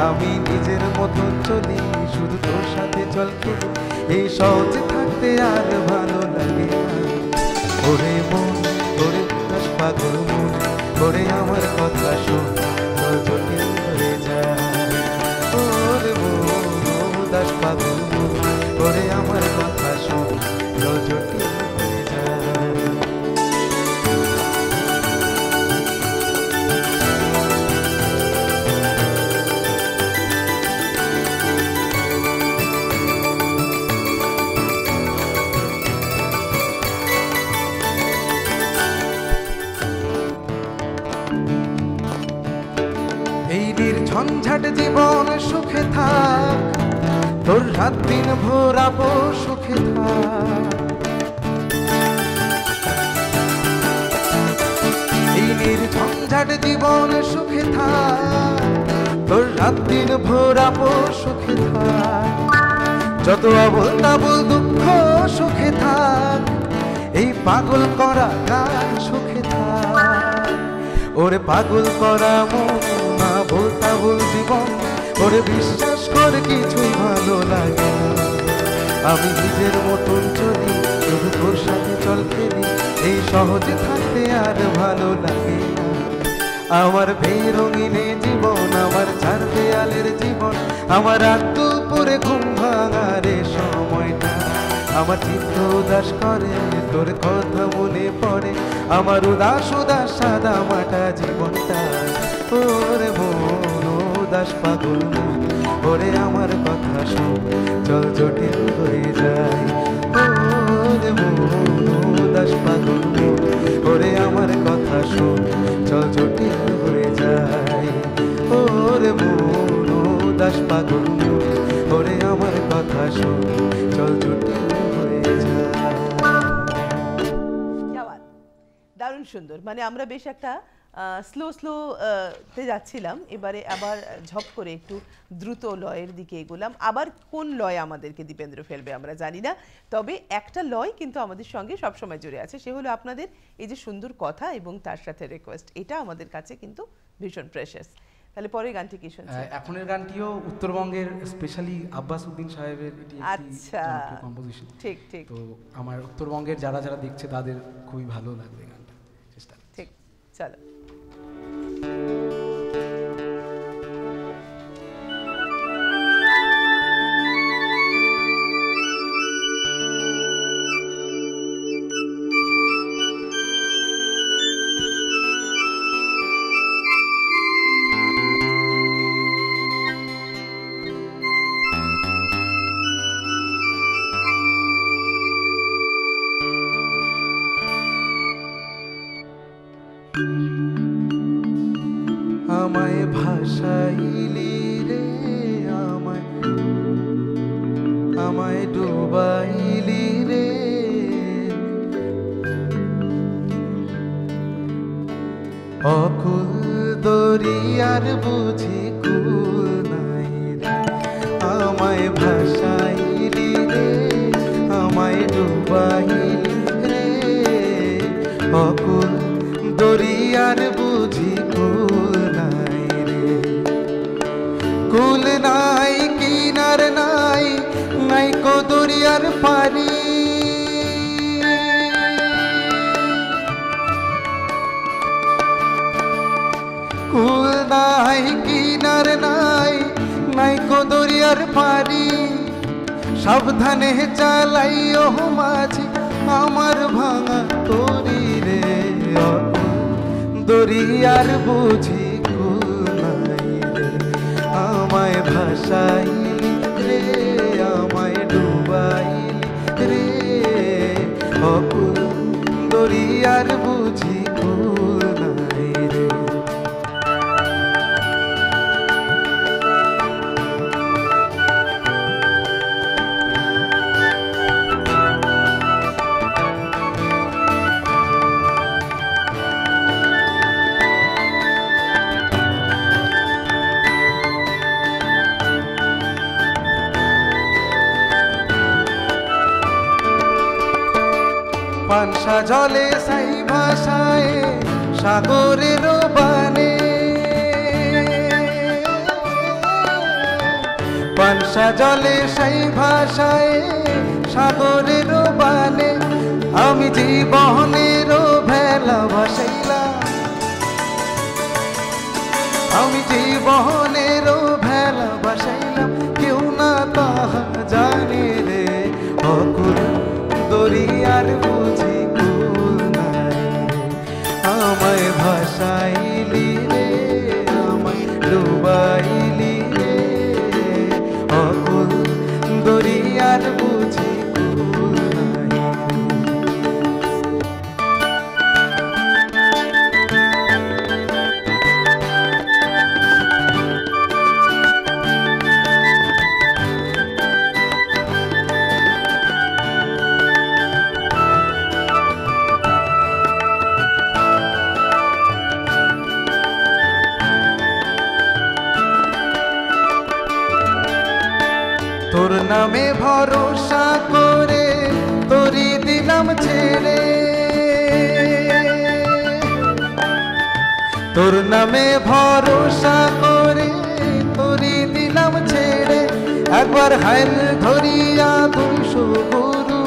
আমি নিজের মতন চলি, শুধু তোর সাথে চল খেলি, এই সহজে থাকতে আর ভালো লাগে না। ওরে মন, ওরে উদাস পাগল মন, ওরে আমার কথা শোন, চল জটিল হয়ে যায়। ওরে মন, উদাস পাগল মন, ওরে আমার কথা শোন, চল জটিল হয়ে যায়। এই নির্ঝঞ্ঝাট জীবন সুখে থাক, তোর রাত দিন ভোরাবো সুখে থাক। এই নির্ঝঞ্ঝাট জীবন সুখে থাক, তোর রাত দিন ভোরাবো সুখে থাক। যত আবল তাবল দুঃখ সুখে থাক, এই পাগল করা গান সুখে থাক। ওরে পাগল করা মন, না বলতা বল জীবন, ওরে বিশ্বাস করে কিছুই ভালো লাগে না, আমি নিজের মতন চলি, শুধু তোর সাথে চল খেলি, এই সহজে থাকতে আর ভালো লাগে না। আমার বেরঙিনে জীবন, আমার চার দেয়ালের জীবন, আমার রাত দুপুরে ঘুম ভাঙার এই সময়টা, আমার চিত্ত উদাস করে তোর কথা মনে পড়ে, আমার উদাস উদাস সাদা মাটা জীবনটা। ওরে মন উদাস পাগল মন, ওরে আমার কথা শোন, চল জটিল হয়ে যায়। ওরে মন উদাস পাগল মন, ওরে আমার কথা শোন, চল জটিল হয়ে যায়। ওরে মন উদাস পাগল মন, ওরে আমার কথা শোন, চল জটিল হয়ে যায়। দারুণ সুন্দর, মানে আমরা বেশ একটা স্লো স্লো তে যাচ্ছিলাম, এবারে আবার ঝপ করে একটু দ্রুত লয়ের দিকে এগোলাম। আবার কোন লয় আমাদেরকে দীপেন্দ্র ফেলবে আমরা জানি না, তবে একটা লয় কিন্তু আমাদের সঙ্গে সবসময় জুড়ে আছে, সে হলো আপনাদের এই যে সুন্দর কথা এবং তার সাথে রিকোয়েস্ট, এটা আমাদের কাছে কিন্তু ভীষণ প্রেশাস। তাহলে পরের গানটি কি শুনছি? এখনের গানটিও উত্তরবঙ্গের স্পেশালি আব্বাস উদ্দিন সাহেবের এটি আচ্ছা কম্পোজিশন। ঠিক ঠিক। তো আমার উত্তরবঙ্গের যারা যারা দেখছে তাদের খুবই ভালো লাগবে গানটা, চেষ্টা ঠিক। চলো। অকুল দরিয়ার বুঝি কুল নাই রে, আমায় ভাসাইলি রে, আমায় ডুবাইলি রে, অকুল দরিয়ার বুঝি কুল নাই রে। কুল নাই কিনার নাই, নাই কো দরিয়ার পানি, কুল নাই কিনার নাই, নাই কো দরিয়ার পানি, সাবধানে চালাইও মাঝি আমার ভাঙা তরি রে, দরিয়ার বুঝি কুল নাই রে, আমায় ভাসাইলি রে, আমায় ডুবাইলি রে, অকুল দরিয়ার বুঝি কুল নাই রে। পানসা জলে সাই ভাষায় সাগরের বানে, পানসা জলে সাই ভাষায় সাগরের বানে, আমি জীবনের ভেলা ভাসাইলাম, আমি জীবনের ভেলা ভাসাইলাম, কেউ না তাহা জানে রে, অকুল দরিয়ার বুঝি কুল নাই রে, আমায় ভাসাইলি রে, আমায় ডুবাইলি রে, অকুল দরিয়ার বুঝি কুল নাই রে। তোর নামে ভরসা করে তোরি দিলাম ছেড়ে, তোর নামে ভরসা করে তোরি দিলাম ছেড়ে, একবার হাল ধরিয়া 200 গুরু,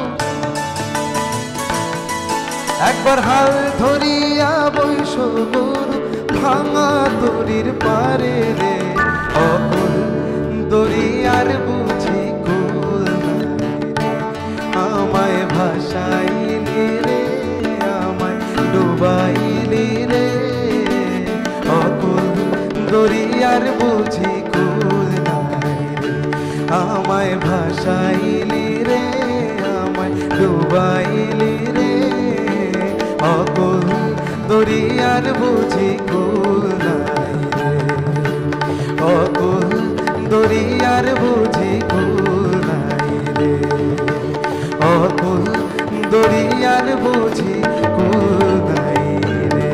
একবার হাল ধরিয়া 200 গুরু, ভাঙা তরির পারে রে, অকুল দরিয়ার বুঝি কুল নাই রে, আমায় ভাসাইলি রে, আমায় ডুবাইলি রে, অকুল দরিয়ার বুঝি কুল নাই রে, আমায় ভাসাইলি রে, আমায় ডুবাইলি রে, অকুল দরিয়ার বুঝি কুল নাই রে, অকুল দরিয়ার বুঝি কুল নাই রে, অকুল দরিয়ার বুঝি কুল নাই রে।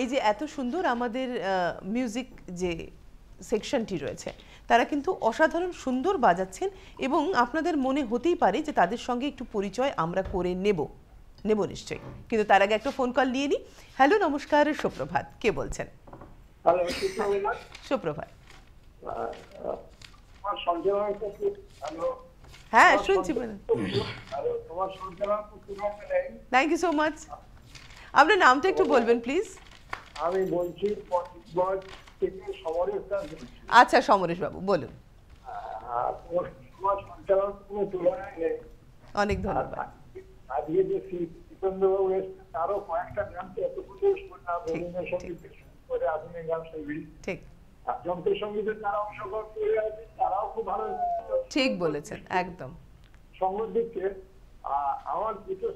এই যে এত সুন্দর আমাদের মিউজিক যে সেকশনটি রয়েছে, তারা কিন্তু অসাধারণ সুন্দর বাজাচ্ছেন, এবং আপনাদের মনে হতেই পারে যে তাদের সঙ্গে একটু পরিচয় আমরা করে নেব নিশ্চয়ই, কিন্তু তার আগে একটা ফোন কল নিয়ে নিই। হ্যালো, নমস্কার, সুপ্রভাত, কে বলছেন? হ্যালো, সুপ্রভাত। আমার সঞ্চালন, হ্যাঁ শুনছি, তোমার সঞ্চালন থ্যাংক ইউ সো মাচ। আপনার নামটা একটু বলবেন প্লিজ? আমি বলছি থেকে সমরেশ দাস বলছি। আচ্ছা সমরেশ বাবু বলুন। তোমার সঞ্চালন কোনো তুলনায় নেই। অনেক ধন্যবাদ। আজকে যে দীপেন্দ্রবাবু এসেছেন, তারও কয়েকটা গানকে এত সুন্দর শোনা, রবীন্দ্র সঙ্গীত করে আধুনিক গান শৈলী, ঠিক, যন্ত্রসঙ্গীতে যারা অংশগ্রহণ করে আছে তারাও খুব ভালো, ঠিক বলেছেন, একদম সঙ্গীত দিচ্ছে। আমার দুটো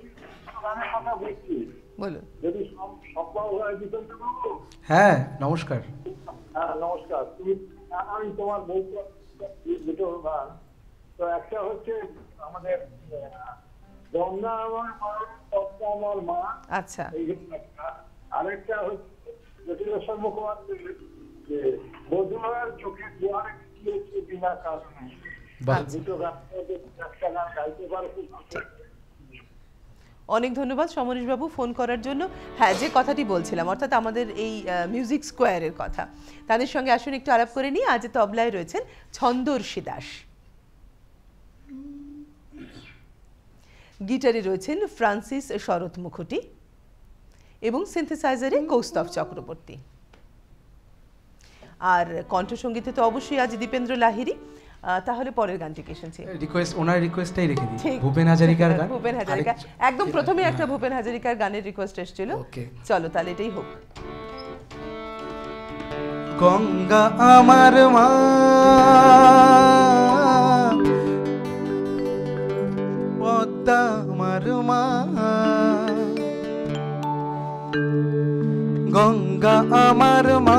গানের কথা বলছি, বলুন যদি সম্ভব হয়। দীপেন্দ্রবাবু, হ্যাঁ নমস্কার। হ্যাঁ নমস্কার। আমি তোমার বলতে দুটো গান, তো একটা হচ্ছে আমাদের গঙ্গা আমার পদ্মা আমার মা। আচ্ছা, আরেকটা হচ্ছে জ্যোতিরেশ্বর মুখোপাধ্যায় যে বধুমার চোখে দুয়ারে গিয়েছে বিনা কারণে। দুটো গান একটা গান গাইতে পারে, খুব ভালো। অনেক ধন্যবাদ সমরেশ বাবু ফোন করার জন্য। হ্যাঁ, যে কথাটি বলছিলাম অর্থাৎ আমাদের এই মিউজিক স্কোয়ারের কথা, তাদের সঙ্গে আসুন একটু আলাপ করে নিই। আজ তবলায় রয়েছেন ছন্দর্ষী দাস, গিটারে রয়েছেন ফ্রান্সিস শরৎ মুখোটি এবং সিনথেসাইজারে কৌস্তভ চক্রবর্তী। আর কণ্ঠসঙ্গীতে তো অবশ্যই আজ দীপেন্দ্র লাহিড়ী। তাহলে পরের গানটি কে শুনছি? রিকোয়েস্ট, ওনার রিকোয়েস্টটাই রেখে দিই, ভূপেন হাজারিকার গান। ভূপেন হাজারিকা, একদম প্রথমে একটা ভূপেন হাজারিকার গানের রিকোয়েস্ট এসেছিল। চলো তাহলে এটাই হোক। গঙ্গা আমার মা, পদ্মা আমার মা, গঙ্গা আমার মা,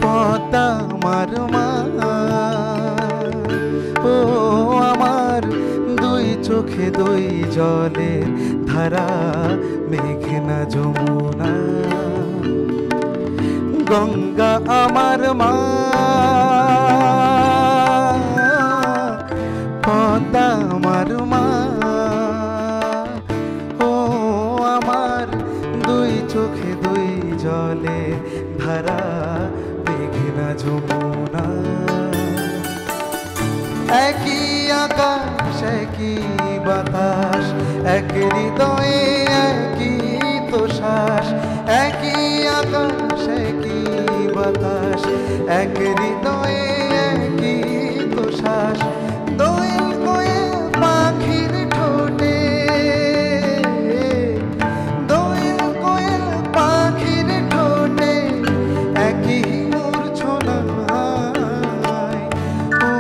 পদ্মা আমার মা, ও আমার দুই চোখে দুই জলের ধারা, মেঘনা যমুনা। গঙ্গা আমার মা, পদ্মা আমার মা, ও আমার দুই চোখে দুই জলে ধারা, মেঘনা যমুনা। একই আকাশ একই বাতাস, এক হৃদয়ে একই তো শ্বাস। একই আকাশ একই বাতাস, এক হৃদয়ে একই তো শ্বাস। দোয়েল কোয়েল পাখির ঠোঁটে, দোয়েল কোয়েল পাখির ঠোঁটে একই মূর্ছনা। ও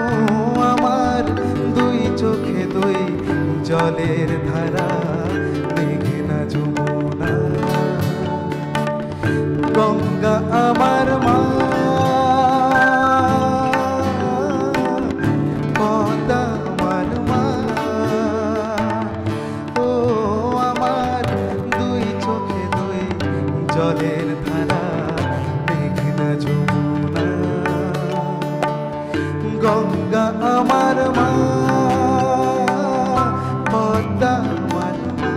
আমার দুই চোখে দুই জলের ধারা, মেঘনা যমুনা। গঙ্গা আমার মা, পদ্মা আমার মা, ও আমার দুই চোখে দুই জলের ধারা, মেঘনা যমুনা। গঙ্গা আমার মা, পদ্মা আমার মা।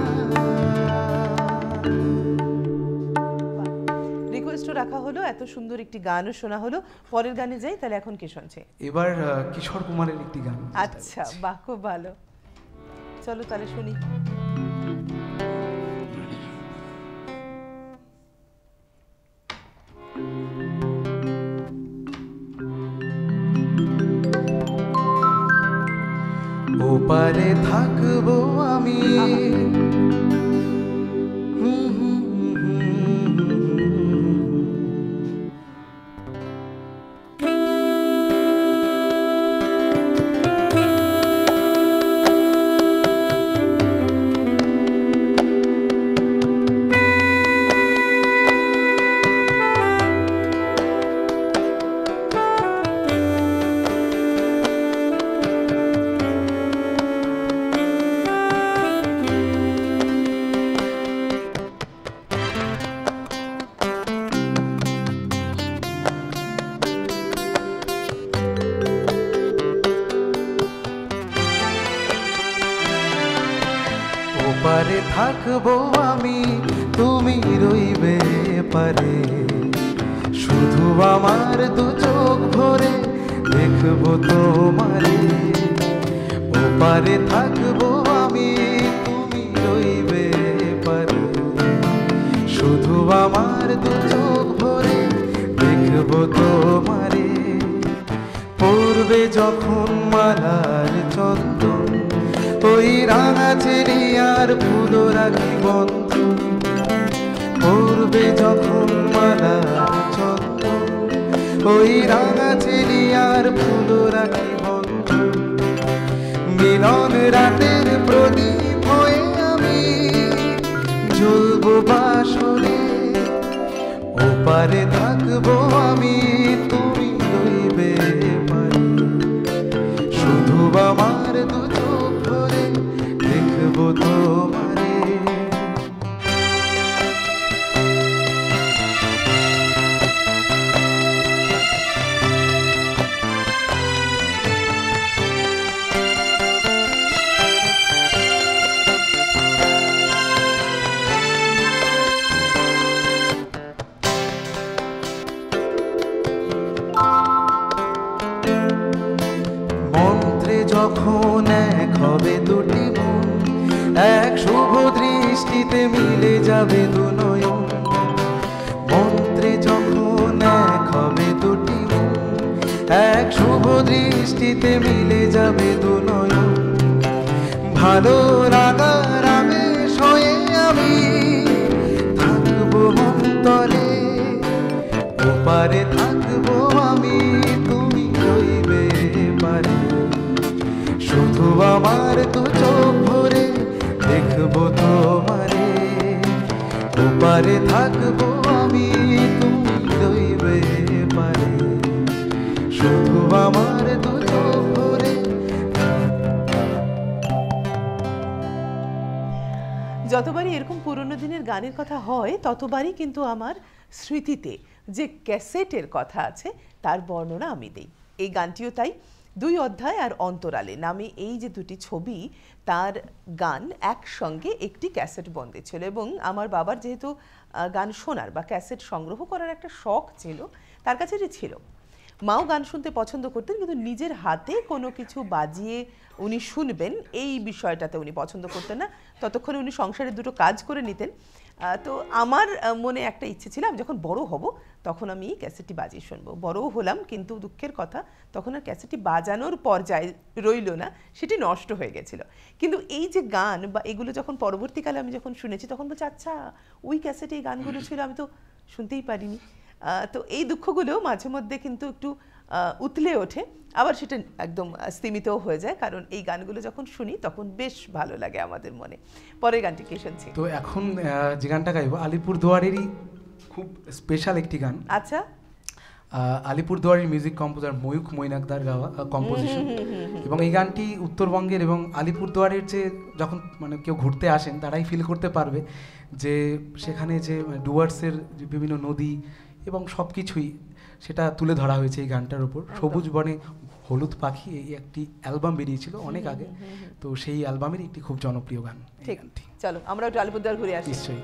রিকোয়েস্টও রাখা হলো, এত সুন্দর একটি গানও শোনা হলো। পরের গানে যাই তাহলে। এখন কে শুনছে? এবার কিশোর কুমারের একটি গান। আচ্ছা, বাহ, খুব ভালো। চলো তাহলে শুনি। ওপারে থাকবো আমি, ওপারে থাকবো আমি, তুমি রইবে পারে। শুধু আমার দু চোখ ভরে দেখবো তোমারে। ওপারে থাকবো আমি, তুমি রইবে পারে। শুধু আমার দু চোখ ভরে দেখবো তোমারে। পড়বে যখন মালার চন্দন, ওই রাঙা চেরিয়ার ফুল রাখি বন্ধন। পড়বে যখন মালার চন্দন, ওই রাঙা চেরিয়ার ফুল রাখি বন্ধন। মিলন রাতের প্রদীপ হয়ে আমি জ্বলবো বাসরে। ওপারে থাকবো আমি, তুমি রইবে পারে। শুধু আমার দু চোখ দৃষ্টিতে মিলে যাবে দু নয়ন, মন্ত্রে যখন এক হবে দুটি মন, এক শুভ দৃষ্টিতে মিলে যাবে দু নয়ন। ভালো লাগার আবেশ হয়ে আমি থাকবো অন্তরে, ওপারে থাকবো আমি, তুমি রইবে পারে। শুধু আমার দু চোখ ভরে দেখবো তোমারে, ওপারে থাকবো আমি, তুমি রইবে পারে। শুধু আমার দু চোখ ভরে। যতবারই এরকম পুরনো দিনের গানের কথা হয় ততবারই কিন্তু আমার স্মৃতিতে যে ক্যাসেটের কথা আছে তার বর্ণনা আমি দিই। এই গানটিও তাই। 2 অধ্যায় আর অন্তরালে নামে এই যে দুটি ছবি, তার গান একসঙ্গে একটি ক্যাসেট বন্দী ছিল। এবং আমার বাবার যেহেতু গান শোনার বা ক্যাসেট সংগ্রহ করার একটা শখ ছিল, তার কাছে যে ছিল, মাও গান শুনতে পছন্দ করতেন, কিন্তু নিজের হাতে কোনো কিছু বাজিয়ে উনি শুনবেন এই বিষয়টাতে উনি পছন্দ করতেন না। ততক্ষণে উনি সংসারে দুটো কাজ করে নিতেন। তো আমার মনে একটা ইচ্ছে ছিল আমি যখন বড় হব তখন আমি এই ক্যাসেটটি বাজিয়ে শুনবো। বড়ও হলাম, কিন্তু দুঃখের কথা তখন আর ক্যাসেটটি বাজানোর পর্যায়ে রইল না, সেটি নষ্ট হয়ে গেছিল। কিন্তু এই যে গান বা এগুলো যখন পরবর্তীকালে আমি যখন শুনেছি তখন বলছি আচ্ছা ওই ক্যাসেটে এই গানগুলো ছিল, আমি তো শুনতেই পারিনি। তো এই দুঃখগুলো মাঝে মধ্যে কিন্তু একটু উতলে ওঠে, আবার সেটা একদম স্তীমিতও হয়ে যায়, কারণ এই গানগুলো যখন শুনি তখন বেশ ভালো লাগে আমাদের মনে। পরের গানটি কে শুনছি? তো এখন যে গানটা গাইবো আলিপুরদুয়ারেরই খুব স্পেশাল একটি গান। আচ্ছা। আলিপুরদুয়ারের মিউজিক কম্পোজার ময়ূখ মৈনাকদার গাওয়া কম্পোজিশন, এবং এই গানটি উত্তরবঙ্গের এবং আলিপুরদুয়ারের যে যখন মানে কেউ ঘুরতে আসেন তারাই ফিল করতে পারবে যে সেখানে যে ডুয়ার্সের বিভিন্ন নদী এবং সব কিছুই সেটা তুলে ধরা হয়েছে এই গানটার উপর। সবুজ বনে হলুদ পাখি এই একটি অ্যালবাম বেরিয়েছিল অনেক আগে, তো সেই অ্যালবামের একটি খুব জনপ্রিয় গান। ঠিক, চলো আমরা একটু আলিপুরদুয়ার ঘুরে আসি। নিশ্চয়ই।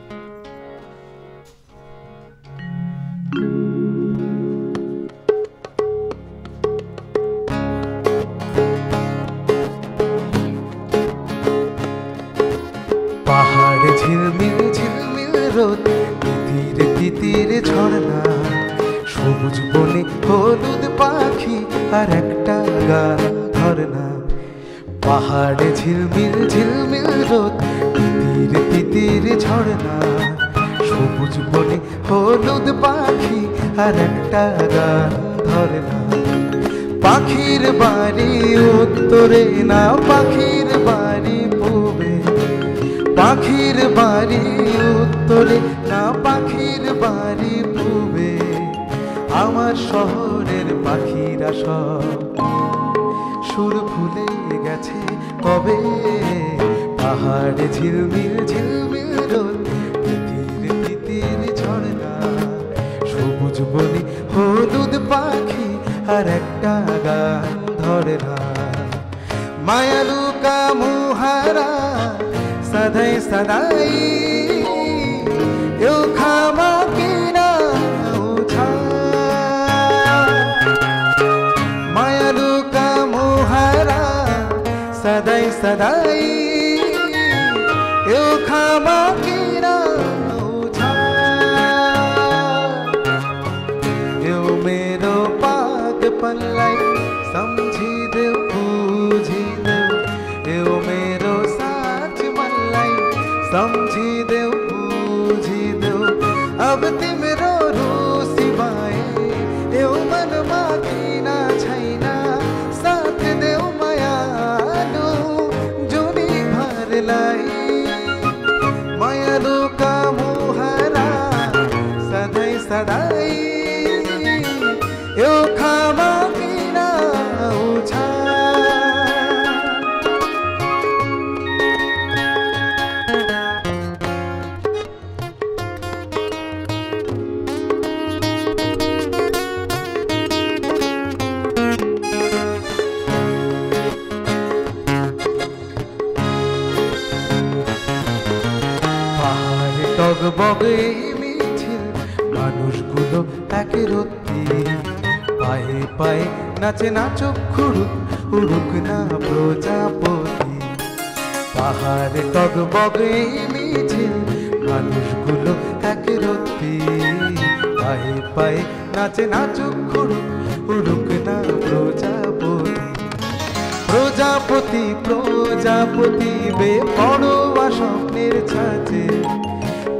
পাহাড়ে ঝিলমিল ঝিলমিল রোদ, তিতিরে তিতিরে ঝর্ণা, সবুজ বনে হলুদ পাখি আর একটা গান ধরনা। পাহাড়ে ঝিলমিল ঝিলমিল রোদ, তিতিরে তিতিরে ঝর্ণা, সবুজ বনে হলুদ পাখি আর একটা গান ধরনা। পাখির বাড়ি উত্তরে না পাখির বাড়ি পূবে, পাখির বাড়ি উত্তরে না পাখির বাড়ি পূবে, আমার শহরের পাখিরা সব সুর ভুলে গেছে কবে। পাহাড়ে ঝিলমিল ঝিলমিল রোদ, তিতির তিতির ঝর্ণা, সবুজ বনে হলুদ পাখি আর একটা গান ধরে না। মায়ালু কা মুহারা সদাই সদাই यो खामा किना उठा, मायालु का मुहारा सदाई सदाई यो खामा किना उठा। यो मेरो पाक पल्लाई समझी दे बूझी दे, यो मेरो साच मल्लाई समझी दे बूझी दे। अब तिम्रो रुसिबाए यो मनमा किन छैन साथ देऊ मायालु जुनी भरलाई। मायालु का मुहारा सधैँ सधैँ यो खामा किन उठा। টগবগে মিছিল মানুষগুলো একে রত্তি, পায়ে পায়ে নাচে নাচুক খুড়ুক উড়ুক না প্রজাপতি। পাহাড়ে টগবগে মিছিল, মানুষগুলো এক রত্তি, পায়ে পায়ে নাচে নাচুক ঘুরুক, উড়ুক না প্রজাপতি। প্রজাপতি প্রজাপতি বেপরোয়া স্বপ্নের ছাঁচে,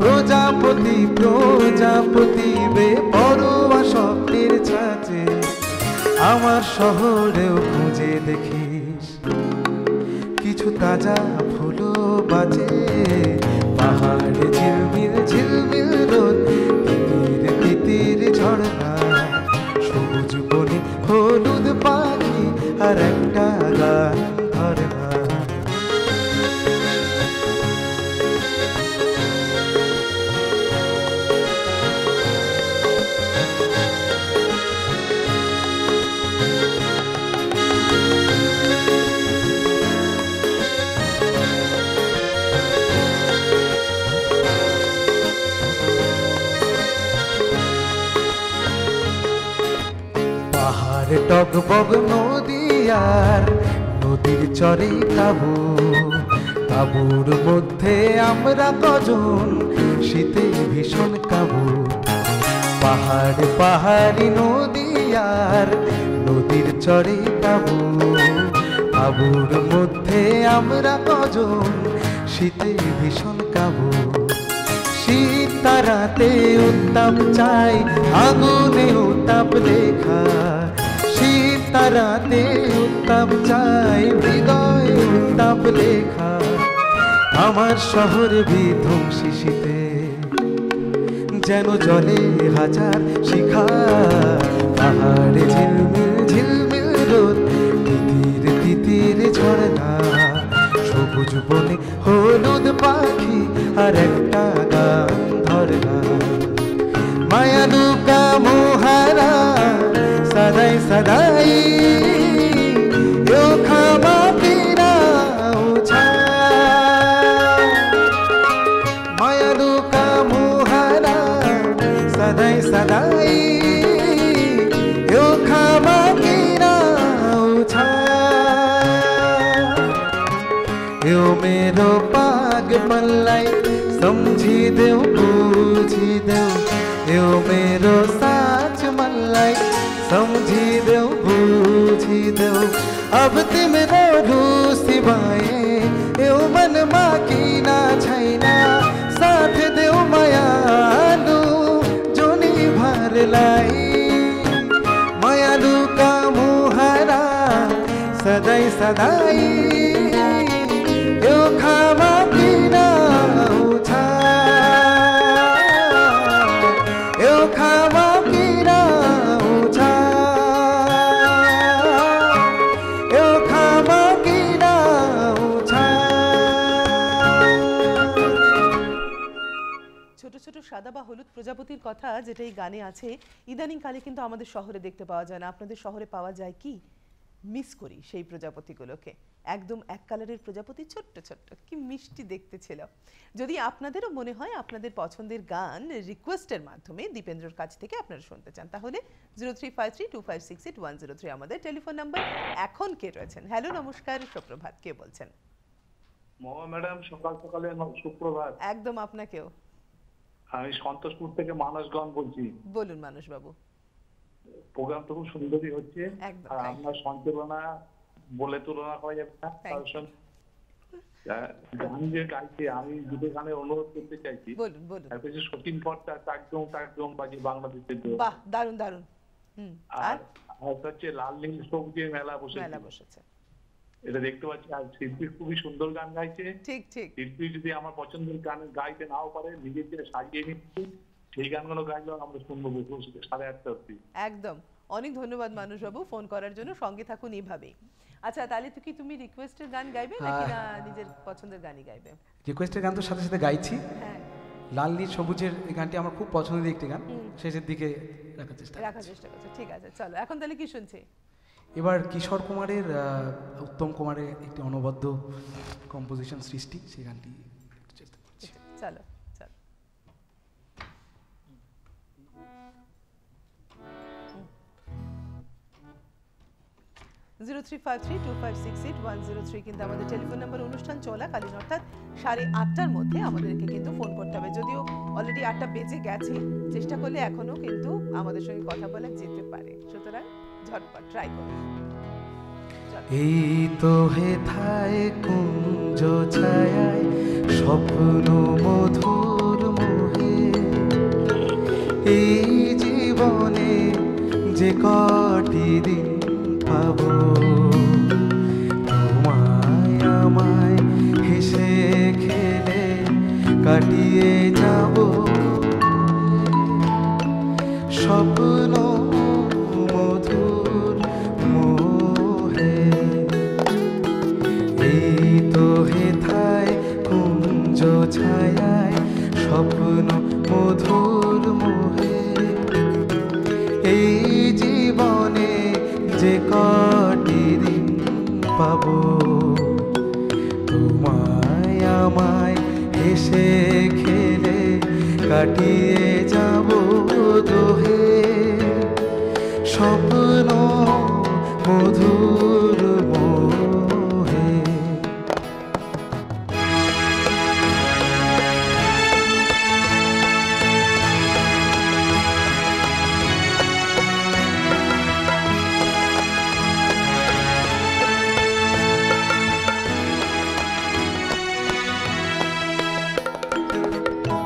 প্রজাপতি প্রজাপতি বেপরোয়া স্বপ্নের ছাঁচে। আমার শহরেও খুঁজে দেখিস কিছু তাজা ফুলও বাজে, পাহাড়ে ঝিলমিল ঝিলমিল রোদ, তিতির তিতির ঝর্ণা, সবুজ বনে হলুদ পাখি আর একটা গান ধরনা। পাহাড়ে টগবগ নদী আর নদীর চরে কাবু, কাবুর মধ্যে আমরা কজন শীতে ভীষণ কাবু। পাহাড় পাহাড়ি নদী আর নদীর চরে কাবু, কাবুর মধ্যে আমরা কজন শীতে ভীষণ কাবু। শীত তারাতে উত্তাপ চাই, আগুনে উত্তাপ লেখা, শীত তারাতে উত্তাপ চাই, হৃদয় উত্তাপ লেখা। আমার শহরে বিধ্বংসী শীতে যেন জলে হাজার শিখা, পাহাড়ে ঝিলমিল ঝিলমিল রোদ, তিতির তিতির ঝর্ণা, সবুজ বনে হলুদ পাখি আর একটা গান ধরনা। মায়ালু কা মোহারা সদাই সদাই, ও খামা পিনা উছা, মায়ালু কা মোহারা সদাই সদাই, ও খামা পিনা উছা। यो मेरो पाग पल्लाई सम्झी देऊ बुझी देऊ, यो मेरो साच मल्लाई सम्झी देऊ बुझी देऊ। अब तिम्रो रुसी भए यो मनमा किन छैन, साथ देऊ मायालु जोनी भरलाई। मायालुका मुहारा सदाई सदाई, यो खामा पिना उछा, यो खामा पिना उछा, यो खामा पिना उछा। ছোট ছোট সাদা বা হলুদ প্রজাপতির কথা যেটা এই গানে আছে, ইদানিং কালে কিন্তু আমাদের শহরে দেখতে পাওয়া যায় না। আপনাদের শহরে পাওয়া যায় কি? মিস করি সেই প্রজাপতিগুলোকে। একদম এক কালারের প্রজাপতি, ছোট্ট ছোট্ট, কি মিষ্টি দেখতে ছিল। যদি আপনাদেরও মনে হয় আপনাদের পছন্দের গান রিকোয়েস্টের মাধ্যমে দীপেন্দ্রর কাছ থেকে আপনারা শুনতে চান, তাহলে 03532568 আমাদের টেলিফোন নাম্বার। এখন কে রয়েছেন? হ্যালো, নমস্কার, সুপ্রভাত, কে বলছেন? মহা ম্যাডাম, সকাল সকালে সুপ্রভাত। একদম আপনাকেও। আমি সন্তোষপুর থেকে মানসগঞ্জ বলছি। বলুন মানস বাবু। প্রোগ্রাম তো খুব সুন্দরই হচ্ছে, আর আপনার সঞ্চালনা বলে তুলনা করা যাবে না। গান যে গাইছে, আমি দুটো গানের অনুরোধ করতে চাইছি। বলুন বলুন। একটা হচ্ছে সতীন ভট্টার টাকডুম টাকডুম বাজি বাংলাদেশের জন্য। বাহ, দারুণ দারুণ। আর হচ্ছে লাল নীল সবুজের মেলা বসেছে, এটা দেখতে পাচ্ছি। আর শিল্পী খুবই সুন্দর গান গাইছে। ঠিক ঠিক। শিল্পী যদি আমার পছন্দের গান গাইতে নাও পারে, নিজের যে সাজিয়ে নিচ্ছে, সেই গানগুলো গাইলেও আমরা শুনবো 8:30 অবধি। একদম। অনেক ধন্যবাদ মানুষ বাবু ফোন করার জন্য। সঙ্গে থাকুন এইভাবেই। আচ্ছা, তাহলে তুমি রিকোয়েস্টের গান গাইবে নাকি না নিজের পছন্দের গানই গাইবে? রিকোয়েস্টের গান তো সাথে সাথে গাইছি। হ্যাঁ, লাল নীল সবুজের এই গানটি আমার খুব পছন্দের একটি গান, শেষের দিকে রাখার চেষ্টা করছি। ঠিক আছে, চলো এখন তাহলে কি শুনছি? এবার কিশোর কুমারের, উত্তম কুমারের একটি অনবদ্য কম্পোজিশন সৃষ্টি, সেই গানটি চেষ্টা করছি। চলো। 03532568 কিন্তু আমাদের টেলিফোন নাম্বার। অনুষ্ঠান চলাকালীন অর্থাৎ 8:30টার মধ্যে আমাদেরকে কিন্তু ফোন করতে হবে। যদিও অলরেডি 8টা বেজে গেছে, চেষ্টা করলে এখনো কিন্তু আমাদের সঙ্গে কথা বলা যেতে পারে, সুতরাং ঝটপট ট্রাই করুন। এই তো হেথায় কুঞ্জ ছায়ায় স্বপ্ন মধুর মোহে, এই জীবনে যে কটি দিন পাবো, তোমায় আমায় হেসে খেলে কাটিয়ে যাব স্বপ্ন মধুর মোহে। এই তো হেথায় কুঞ্জ ছায়ায় স্বপ্ন মধুর মোহে, এই জীবনে যে কটি দিন পাবো, তোমায় আমায় হেসে খেলে কাটিয়ে যাব দোহে স্বপ্ন মধুর মোহে।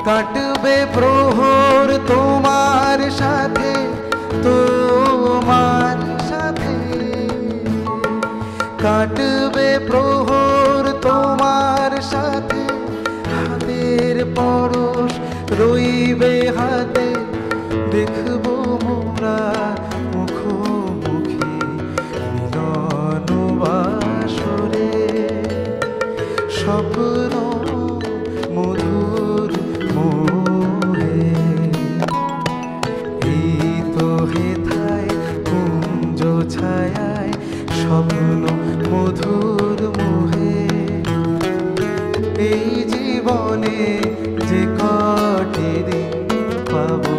কাটবে প্রহর তোমার সাথে, তোমার সাথে কাটবে প্রহর তোমার সাথে, হাতের পরশ রইবে হাতে, দেখবো মোরা মুখোমুখি মিলন বাসরে স্বপ্ন মধুর মোহে। এই তো হেথায় কুঞ্জ ছায়ায় স্বপ্ন মধুর মোহে, এই জীবনে যে কটি দিন পাবো,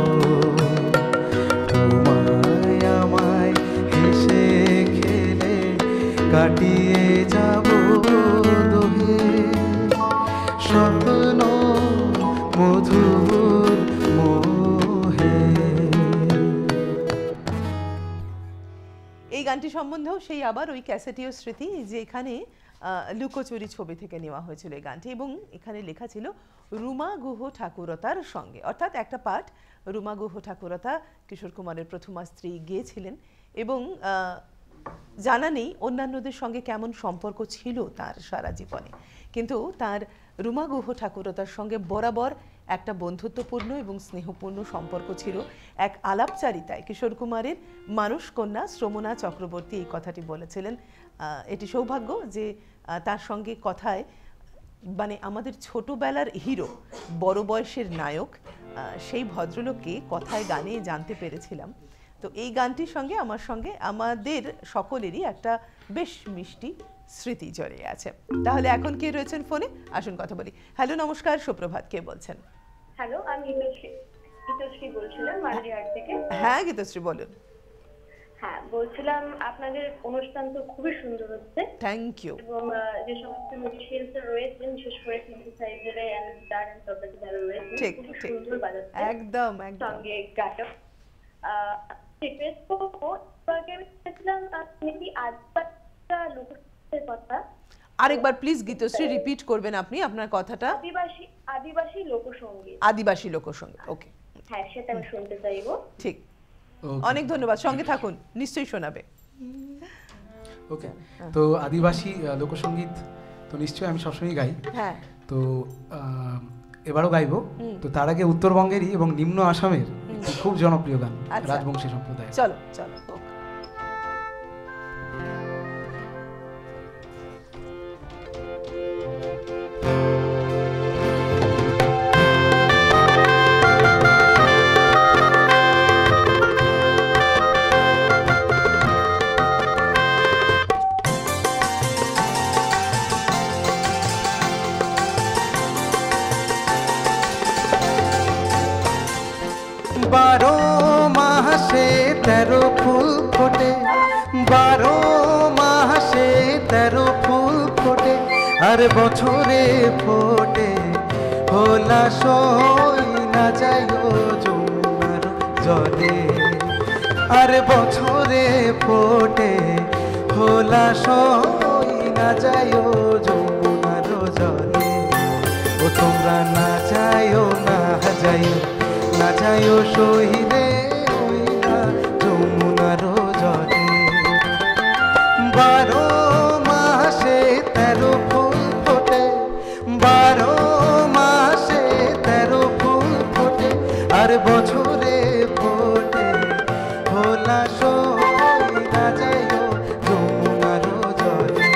তোমায় আমায় হেসে খেলে কাটিয়ে যাব দোহে স্বপ্ন মধুর মোহে। এই গানটি সম্বন্ধেও সেই আবার ওই ক্যাসেটীয় স্মৃতি, যে এখানে লুকোচুরি ছবি থেকে নেওয়া হয়েছিল এই গানটি, এবং এখানে লেখা ছিল রুমা গুহ ঠাকুরতার সঙ্গে, অর্থাৎ একটা পাঠ রুমা গুহ ঠাকুরতা কিশোর কুমারের প্রথমা স্ত্রী গেয়েছিলেন, এবং জানা নেই অন্যান্যদের সঙ্গে কেমন সম্পর্ক ছিল তার সারা জীবনে, কিন্তু তার রুমা গুহ ঠাকুরতার সঙ্গে বরাবর একটা বন্ধুত্বপূর্ণ এবং স্নেহপূর্ণ সম্পর্ক ছিল। এক আলাপচারিতায় কিশোর কুমারের মানস কন্যা শ্রমনা চক্রবর্তী এই কথাটি বলেছিলেন। এটি সৌভাগ্য যে তার সঙ্গে কথায়, মানে আমাদের ছোটবেলার হিরো, বড় বয়সের নায়ক, সেই ভদ্রলোককে কথায় গানে জানতে পেরেছিলাম। তো এই গানটির সঙ্গে আমাদের সকলেরই একটা বেশ মিষ্টি স্মৃতি জড়িয়ে আছে। তাহলে এখন কে রয়েছেন ফোনে, আসুন কথা বলি। হ্যালো, নমস্কার, সুপ্রভাত, কে বলছেন? হ্যালো, আমি গীতশ্রী বলছিলাম মারিয়ার থেকে। হ্যাঁ গীতশ্রী, বলুন। হ্যাঁ, বলছিলাম আপনাদের অনুষ্ঠান তো খুবই সুন্দর হচ্ছে। Thank you. এবং যে সমস্ত মিউজিশিয়ানস রয়েছেন, বিশেষ করে সিনথেসাইজারে এন্ড গিটার এন্ড সবকিছু যারা রয়েছেন, খুব সুন্দর বাজাচ্ছে। একদম সঙ্গে গাটা রিকোয়েস্ট করবো, আগে আমি বলেছিলাম আপনি কি আজকালটা লোকসঙ্গীতের কথা আরেকবার প্লিজ গীতশ্রী রিপিট করবেন আপনি আপনার কথাটা। আদিবাসী লোকসঙ্গীত। আদিবাসী লোকসঙ্গীত, ওকে। হ্যাঁ, সেটা আমি শুনতে চাইবো। ঠিক, অনেক ধন্যবাদ, সঙ্গে থাকুন, নিশ্চয়ই শোনাবে। ওকে, তো আদিবাসী লোকসঙ্গীত তো নিশ্চয়ই আমি সবসময় গাই। হ্যাঁ, তো এবারও গাইবো। তো তার আগে উত্তরবঙ্গেরই এবং নিম্ন আসামের খুব জনপ্রিয় গান, রাজবংশী সম্প্রদায়। চলো চলো। বারো মাসে 13 ফুল ফোটে, 12 মাস আর বছরে ফোটে ভোলা সই না যাইও যমুনার জলে আর বছরে ফোটে ভোলা সই না যাইও যমুনার জলে ও তোমরা না যাইও না যাইও না যাইও সইরে ওই না যমুনার জলে 12 মাসে 13 ফুল ফোটে 12 মাসে 13 ফুল ফোটে আর বছরে ফোটে ভোলা সই না যাইও যমুনার জলে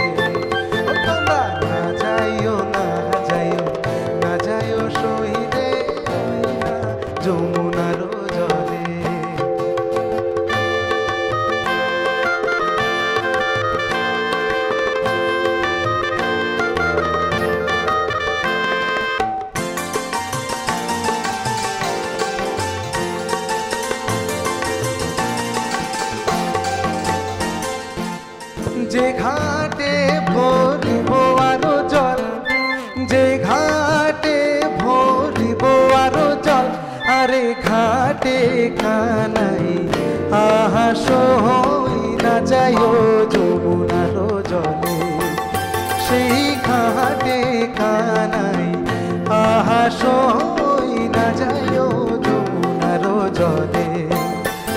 ও তোমরা না যাইও না যাইও না যাইও সইরে ওই না যমুনার জলে যে ঘাটে ভরিব আরো জল যে ঘাটে ভরিব আরো জল আরে ঘাটে কানাই আহা সই না যাইও যমুনার জলে সেই ঘাটে কানাই আহা সই না যাইও যমুনার জলে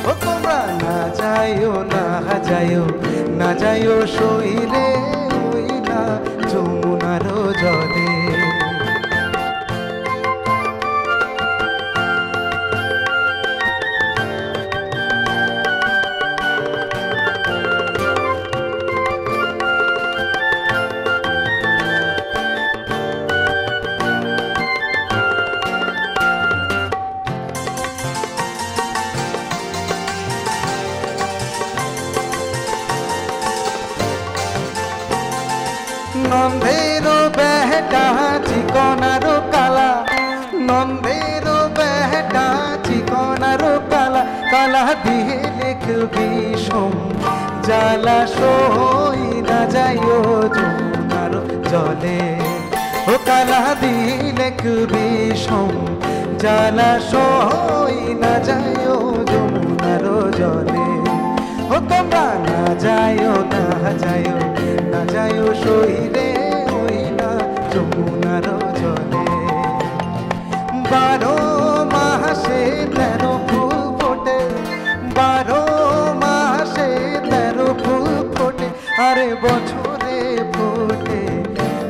ও তোমরা না যাইও না যাইও না যাইও সইরে ওই না যমুনার জলে নন্দের বেহটা চিকনার কালা নন্দের বেহটা চিকনার কালা কালা দিয়ে লিখবি সোম জ্বালা সই না যাইও যমুনার জলে ও কালা দিয়ে লিখবি সোম জ্বালা সই না যাইও যমুনার জলে ও তোমরা না যাইও না যাইও না যাইও সইরে ওই না যমুনার জলে 12 মাসে 13 ফুল ফোটে 12 মাসে 13 ফুল ফোটে আরে বছরে ফোটে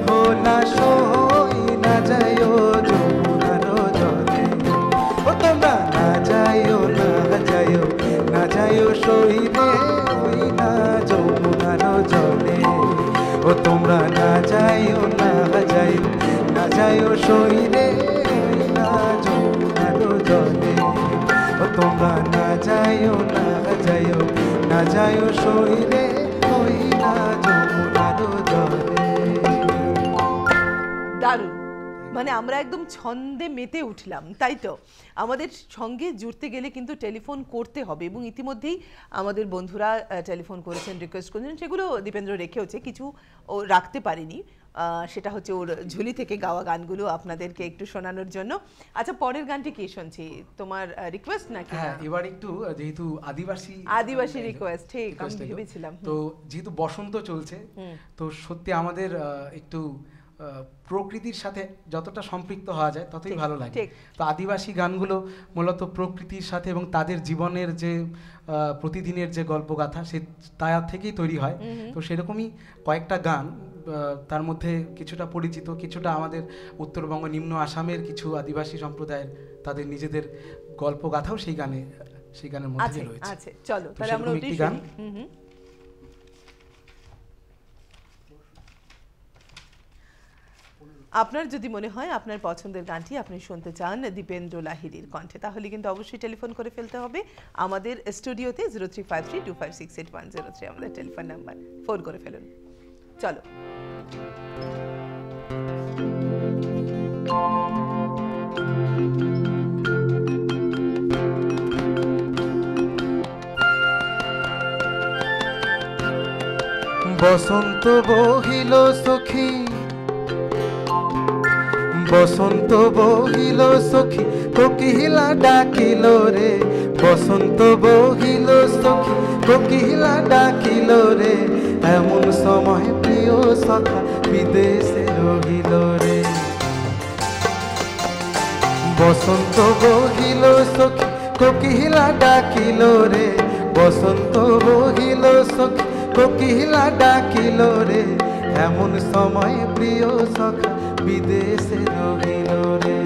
ভোলা সই না যাইও যমুনার জলে ও তোমরা না যাইও না যাইও না যাইও সইরে ওই না যমুনার জলে ও তোমরা না যাইও না যাইও না যাইও সইরে ওই না যমুনার জলে ও তোমরা না যাইও না যাইও না যাইও সইরে ওই না যমুনার জলে দারুণ, মানে আমরা একদম ছন্দে মেতে উঠলাম, তাই তো? আমাদের সঙ্গে জুড়তে গেলে কিন্তু টেলিফোন করতে হবে এবং ইতিমধ্যেই আমাদের বন্ধুরা টেলিফোন করেছেন, রিকোয়েস্ট করেছেন, সেগুলো দীপেন্দ্র রেখেওছে, কিছু ও রাখতে পারিনি, সেটা হচ্ছে ওর ঝুলি থেকে গাওয়া গানগুলো আপনাদেরকে একটু শোনানোর জন্য। আচ্ছা, পরের গানটি কি শুনছি? তোমার রিকোয়েস্ট নাকি? হ্যাঁ, এবার একটু যেহেতু আদিবাসী রিকোয়েস্ট, ঠিক আমি ভেবেছিলাম। তো যেহেতু বসন্ত চলছে, তো সত্যি আমাদের একটু প্রকৃতির সাথে যতটা সম্পৃক্ত হওয়া যায় ততই ভালো লাগে। তো আদিবাসী গানগুলো মূলত প্রকৃতির সাথে এবং তাদের জীবনের যে প্রতিদিনের যে গল্পগাথা সে তার থেকেই তৈরি হয়। তো সেরকমই কয়েকটা গান, তার মধ্যে কিছুটা পরিচিত, কিছুটা আমাদের উত্তরবঙ্গ নিম্ন আসামের কিছু আদিবাসী সম্প্রদায়ের তাদের নিজেদের গল্পগাথাও সেই গানের মধ্যে রয়েছে। আচ্ছা, চলো তাহলে আমরা ওই গান। আপনার যদি মনে হয় আপনার পছন্দের গানটি আপনি শুনতে চান দীপেন্দ্র লাহিড়ীর কণ্ঠে, তাহলে কিন্তু অবশ্যই টেলিফোন করে ফেলতে হবে আমাদের স্টুডিওতে 0353256810 আমাদের টেলিফোন নাম্বার, ফোন করে ফেলুন। চলো। বসন্ত বহিল সখী বসন্ত বহিল সখী কোকিলা ডাকিল রে, বসন্ত বহিল সখী কোকিলা ডাকিল রে, এমন সময় প্রিয় সখা বিদেশে রহিল রে। বসন্ত বহিল সখী কোকিলা ডাকিল রে, বসন্ত বহিল সখী কোকিলা ডাকিল রে, এমন সময় প্রিয় সখা বিদেশে রহিল রে।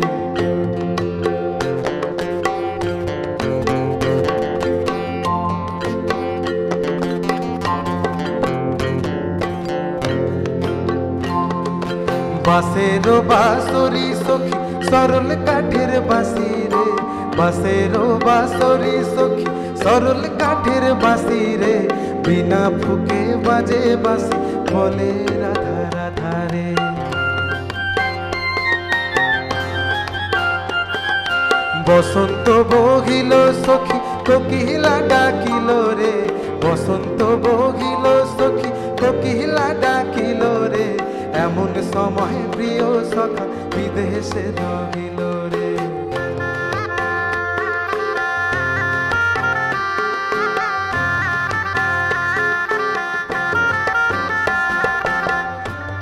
বাঁশের বাঁশরি সখী সরল কাঠের বাঁশি রে, বাঁশের বাঁশরি সখী সরল কাঠের বাঁশি রে, বিনা ফুকে বাজে বাঁশি বলে রাধা রাধা রে। বসন্ত বহিল সখী কোকিলা ডাকিল রে, বসন্ত বহিল সখী কোকিলা ডাকিল রে, এমন সময় প্রিয় সখা বিদেশে রহিল রে।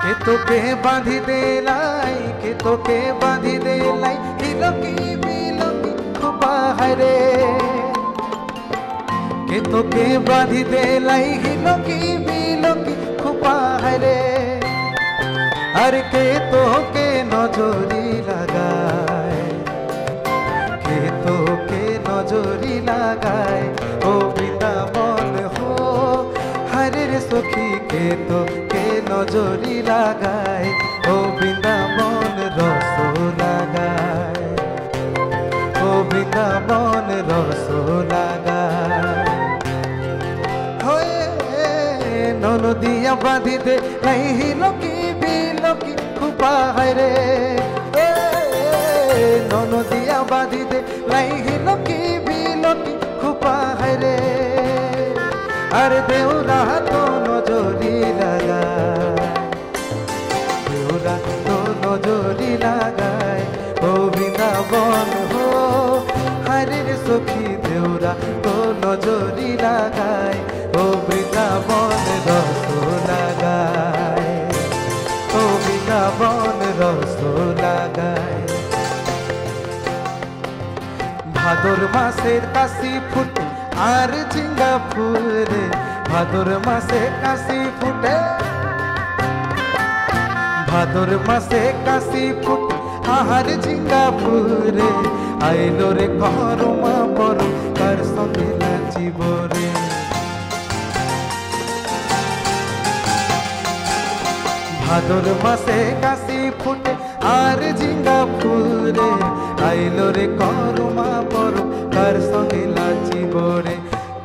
কে তোকে বাঁধি দেলাই, কে তোকে বাঁধি দেলাই, হিলকি বিলকি খোপা হায়রে। কে তোকে বাঁধি দেলাই, হিলকি বিলকি খোপা হায়রে। আর কে তোকে নজরি লাগায়, কে তোকে নজরি লাগায়, ও বৃন্দাবন হো হরে রে সখী, কে তোকে নজরি লাগায়, ও বৃন্দাবন রস লাগায়, ও বৃন্দাবন রস লাগায়। হয়ে ননদিয়া বাঁধি দে নাই হিলকি বিলকি খুপা হায়রে, ননদিয়া বাঁধি দে লাই হিলকি বিলকি খুপা হায়রে। আর দেউরা তো নজরি লাগায়, দেউরা তো নজরি লাগায়, ও বৃন্দাবন হো হরে রে সখী, দেউরা তো নজরি লাগায়, ও বৃন্দাবন রস লাগায়, ও বৃন্দাবন রস লাগায়। ভাদর মাসের কাশি ফুটে আর ঝিঙ্গা ফুল রে, ভাদর মাসে কাশি ফুটে, ভাদর মাসে কাশি ফুটে আর ঝিঙ্গা ফুল রে, আইলো রে করমা বড় কার সঙ্গে নাচিব রে। ভাদর মাসে কাশি ফুটে আর ঝিঙ্গা ফুল রে, আইলো রে করমা বড় কার সঙ্গে নাচিব রে।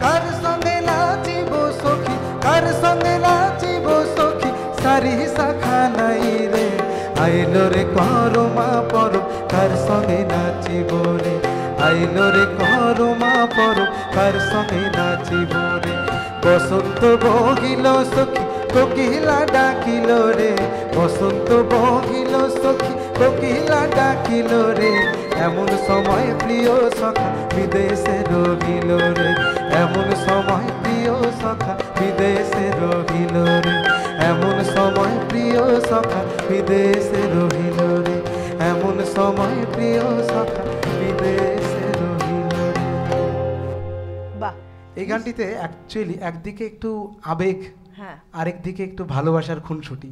কার সঙ্গে নাচিব সখী, কার সঙ্গে নাচিব সখী, সারি শাখা নাই রে, আইলো রে করমা বড় কার সঙ্গে নাচিব রে, আইলো রে করমা বড় কার সঙ্গে নাচিব রে। বসন্ত বহিল সখী কোকিলা ডাকিল রে, বসন্ত বহিল সখী কোকিলা ডাকিল রে, এমন সময় প্রিয় সখা বিদেশে রহিল রে, এমন সময় প্রিয় সখা বিদেশে রহিল রে, এমন সময় প্রিয় সখা বিদেশে রহিল রে, এমন সময় প্রিয় সখা বিদেশে রহিল রে। বাহ, এই গানটিতে অ্যাকচুয়ালি একদিকে একটু আবেগ, হ্যাঁ, আরেক দিকে একটু ভালোবাসার খুনসুটি,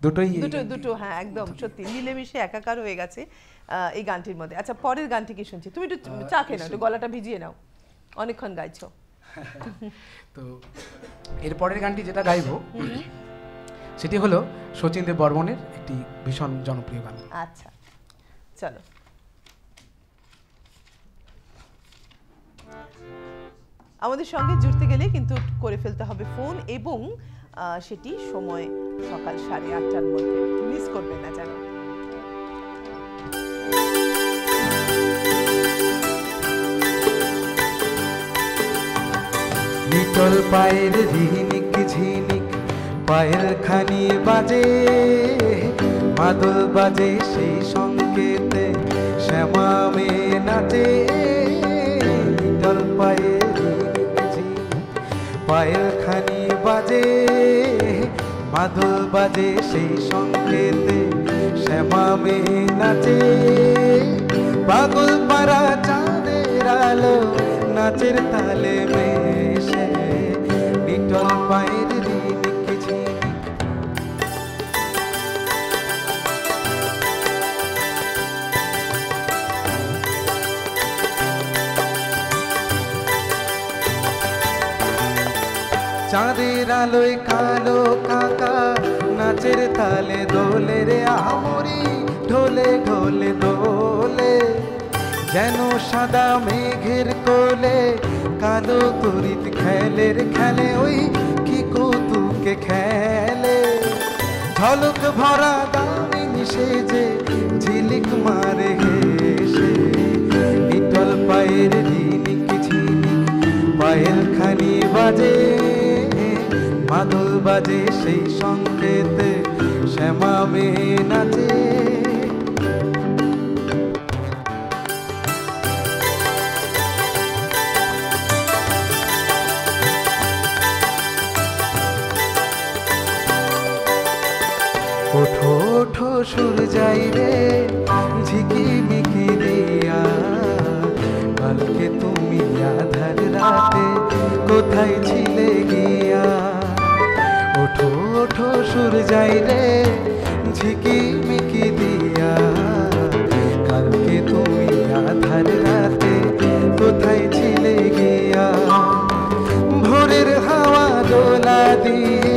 দুটোই দুটো হ্যাঁ একদম সত্যি মিলেমিশে একাকার হয়ে গেছে এই গানটির মধ্যে। আচ্ছা, পরের গানটি কি শুনছি? তুমি একটু চা খেয়ে নাও, একটু গলাটা ভিজিয়ে নাও, অনেকক্ষণ গাইছো। তো এর পরের গানটি যেটা গাইবো সেটি হলো শচীন দেব বর্মনের একটি ভীষণ জনপ্রিয় গান। আচ্ছা, চলো। আমাদের সঙ্গে জুড়তে গেলে কিন্তু করে ফেলতে হবে ফোন, এবং সেটি সময় সকাল 8:30টার মধ্যে, মিস করবেন না জানো। লিটল পায়ের ঝিনিক ঝিনিক পায়ের খানি বাজে, মাদল বাজে সেই সঙ্গে সংকেতে শ্যামা মেয়ে নাচে লিটল পায়ের পায়েল খানি বাজে মাদল বাজে সেই সংকেতে শ্যামা মেয়ে নাচে পাগল পারা চাঁদের আলো নাচের তালে মেশে লিটল পায়ের রিনিক ঝিনিক। চাঁদের আলোয় কালো কাকা নাচের তালে দোলে রে আহামরি ঢোলে ঢোলে দোলে যেন সাদা মেঘের কোলে কালো তরিত খেলে রে খেলে ওই কি কৌতুকে খেলে ঝলক ভরা দামিনী সেজে ঝিলিক মারে হেসে লিটল পায়ের ঝিনিক ঝিনিক পায়েল খানি বাজে মাদল বাজে সেই সংকেতে শ্যামা মেয়ে নাচে। ওঠো ওঠো সুর যাই রে ঝিকিমিকি দিয়া কালকে তুমি আধার রাতে কোথায় ছিলে গিয়া ওঠো ওঠো সুর যাই রে ঝিকিমিকি দিয়া কালকে তুমি আধার রাতে কোথায় ছিলে গিয়া ভোরের হাওয়া দোলা দিয়ে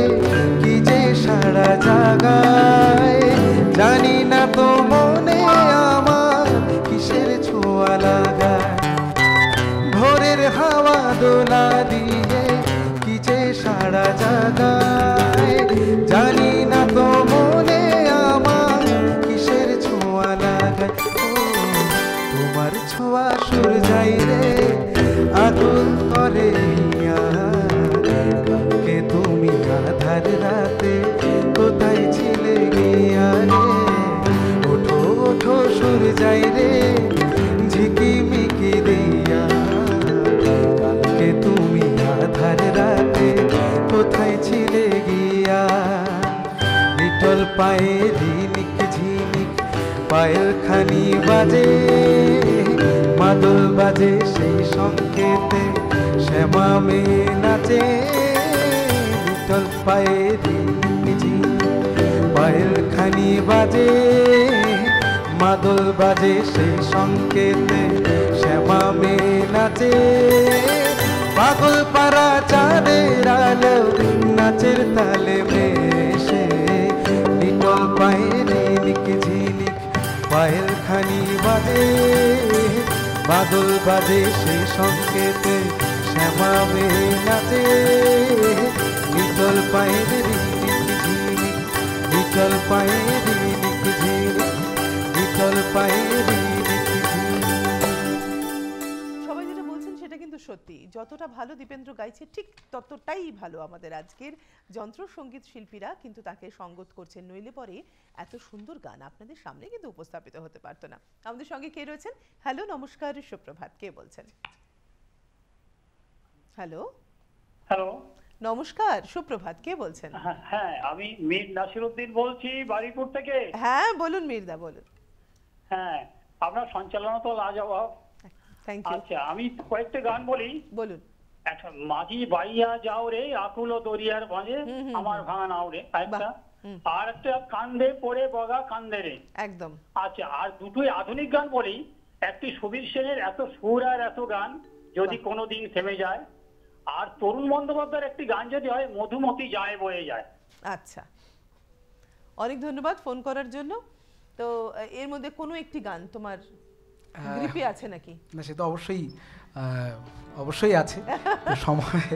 কি যে সারা জাগায় জানি না তো মনে আমার কিসের ছোঁয়া লাগায় ভোরের হাওয়া দোলা দিয়ে কি যে সারা জাগায় জানি না তো মনে আমার কিসের ছোঁয়া লাগায় ও তোমার ছোঁয়া সুর যাই রে আগুন করে কালকে তুমি আধার রাতে কোথায় ছিলে গিয়া রে ওঠো ওঠো সুর যাই রে ঝিকিমিকি দিয়া কালকে তুমি আধার রাতে কোথায় ছিলে গিয়া লিটল পায়ে ঝিনিক ঝিনিক পায়েল খানি বাজে মাদল বাজে সেই সংকেতে শ্যামা মেয়ে নাচে লিটল পায়ে ঝিনিক ঝিনিক পায়েল খানি বাজে মাদল বাজে সেই সংকেতে শ্যামা মেয়ে নাচে পাগল পারা চাঁদের আলো নাচের তালে মেশে লিটল পায়ে ঝিনিক ঝিনিক পায়েল খানি বাজে বাদল বাজে সেই সংকেতে শ্যামা মেয়ে নাচে লিটল পায়ে ঝিনিক ঝিনিক লিটল পায়ে ঝিনিক ঝিনিক লিটল পায়ে ঝিনিক ঝিনিক। সবাই যেটা বলছেন সেটা কিন্তু সত্যি, যতটা ভালো দীপেন্দ্র গাইছে ঠিক ততটাই ভালো আমাদের আজকের যন্ত্র সঙ্গীত শিল্পীরা কিন্তু তাকে সঙ্গত করছেন, নইলে পরে এত সুন্দর গান আপনাদের সামনে কিন্তু উপস্থাপিত হতে পারতো না। আমাদের সঙ্গে কে রয়েছেন? হ্যালো, নমস্কার, সুপ্রভাত, কে বলছেন? হ্যালো হ্যালো, নমস্কার, সুপ্রভাত, কে বলছেন? হ্যাঁ, আমি মীর নাসিরউদ্দিন বলছি বারুইপুর থেকে। হ্যাঁ বলুন মির্দা, বলুন। হ্যাঁ, আপনার সঞ্চালনা তো লাজবাব। Thank you. আচ্ছা, আমি কয়েকটা গান বলি। বলুন। একটা মাঝি বাইয়া যাও রে আকুল দরিয়ার মাঝে আমার ভাঙা নাও রে একটা, আর একটা কান্দে পড়ে বগা কান্দে রে। একদম। আচ্ছা, আর দুটোই আধুনিক গান বলি। একটি সুবীর সেনের এত সুর আর এত গান যদি কোনোদিন থেমে যায়, আর তরুণ বন্দ্যোপাধ্যায়ের একটি গান যদি হয় মধুমতি যায় বয়ে যায়। আচ্ছা, অনেক ধন্যবাদ ফোন করার জন্য। তো এর মধ্যে কোনো একটি গান তোমার গ্রিপে আছে নাকি? না, সে তো অবশ্যই আছে, সময়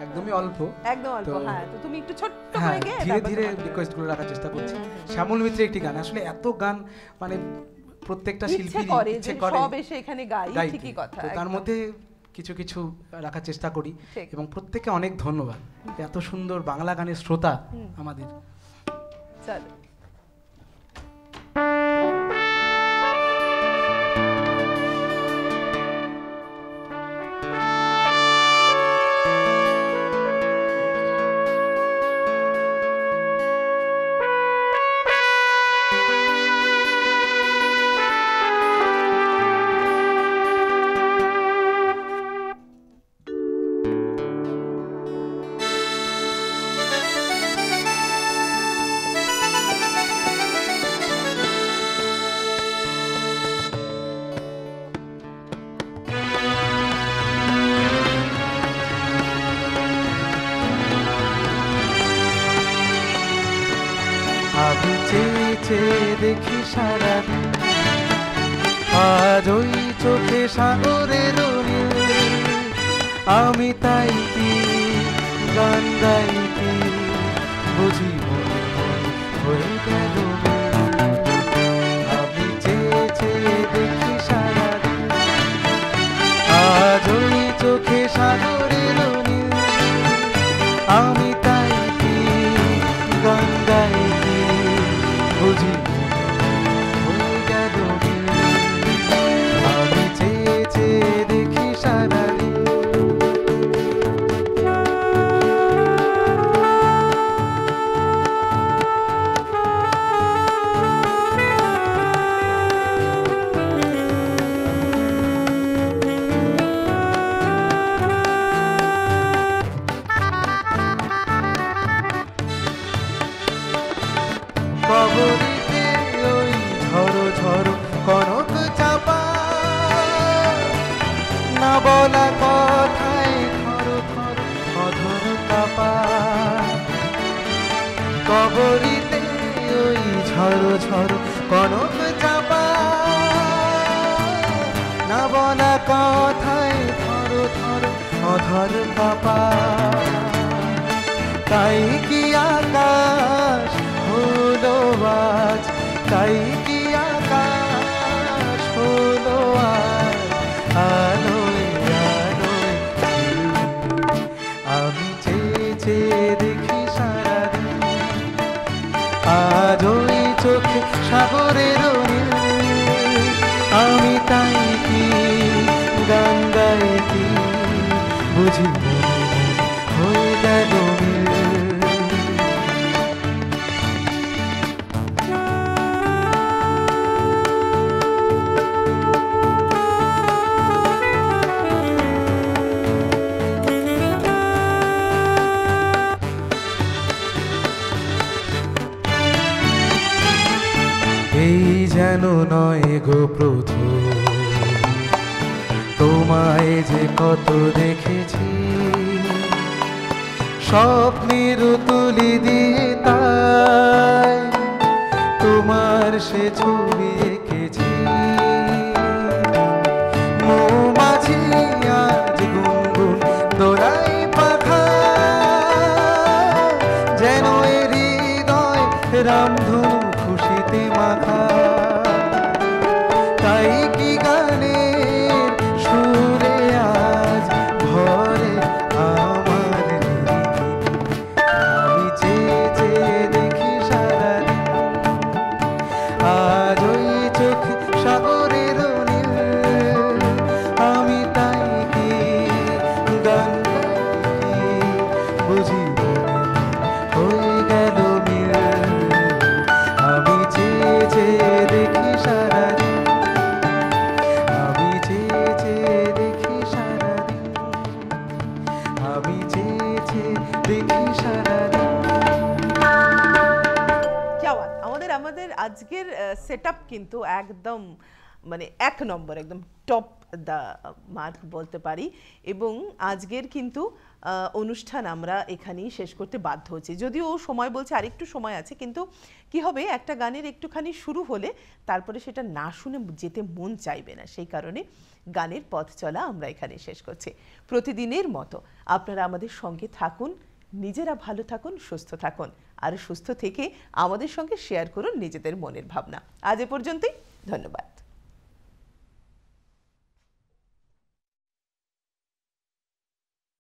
একদমই অল্প, একদম অল্প। হ্যাঁ, তো তুমি একটু ছোট্ট করে গিয়ে ধীরে ধীরে রিকোয়েস্ট করে রাখার চেষ্টা করছি। শ্যামল মিত্রের একটি গান, আসলে এত গান মানে প্রত্যেকটা শিল্পী ইচ্ছে করে সব এসে এখানে গাই, ঠিকই কথা, তার মধ্যে কিছু কিছু রাখার চেষ্টা করি এবং প্রত্যেককে অনেক ধন্যবাদ, এত সুন্দর বাংলা গানের শ্রোতা আমাদের। চলো। চেয়ে দেখি সারাদিন, আজ ওই চোখে সাগরের নীল, আমি তাই কি গান গাই কি বুঝি মনে হয়ে গেল আমি চেয়ে চেয়ে দেখি সারাদিন, আজ ওই চোখে সাগরের নীল, আমি তাই কি গান গাই কি বুঝি হয়ে গেল আমি চেয়ে চেয়ে দেখি সারাদিন। কবরীতে ওই ঝড়ো ঝড়ো কনক চাপা, না বলা কথায় থর থর অধর কাপা, কবরীতে ওই ঝড়ো ঝড়ো কনক চাপা, না বলা কথায় থর থর অধর কাপা, তাই কি আকাশ হলো আজ, তাই কি আকাশ হলো আজ আলোয় আলোয়, আমি চেয়ে চেয়ে দেখি সারাদিন, আজ ওই চোখে সাগরের নীল, আমি তাই কি গান গাই কি বুঝি হয়ে গেল মিল। এই যেন নয় গো প্রথম তোমায় যে কত দেখেছি, স্বপ্নের তুলি দিয়ে তাই তোমার সে ছবি এঁকেছি, মৌমাছি আজ গুনগুন দোলাই পাখা, যেন এ হৃদয় রামধনু খুশিতে মাখা, তাই কি গানের সুরে আজ ভরে আমার আমি চেয়ে চেয়ে দেখি সারাদিন, আজ ওই চোখে সাগরের নীল, আমি তাই কি গান কি বুঝি হয়ে গেল মিল, আমি চেয়ে চেয়ে দেখি সারাদিন, আমি চেয়ে চেয়ে দেখি সারাদিন, আমি চেয়ে চেয়ে দেখি সারাদিন। আমাদের আমাদের আজকের সেটআপ কিন্তু একদম মানে এক নম্বর, একদম টপ দ্য মার্ক বলতে পারি, এবং আজকের কিন্তু অনুষ্ঠান আমরা এখানেই শেষ করতে বাধ্য হচ্ছি, যদিও সময় বলছে আরেকটু সময় আছে, কিন্তু কি হবে একটা গানের একটুখানি শুরু হলে তারপরে সেটা না শুনে যেতে মন চাইবে না, সেই কারণে গানের পথ চলা আমরা এখানে শেষ করছি। প্রতিদিনের মতো আপনারা আমাদের সঙ্গে থাকুন, নিজেরা ভালো থাকুন, সুস্থ থাকুন, আর সুস্থ থেকে আমাদের সঙ্গে শেয়ার করুন নিজেদের মনের ভাবনা। আজ এ পর্যন্তই, ধন্যবাদ।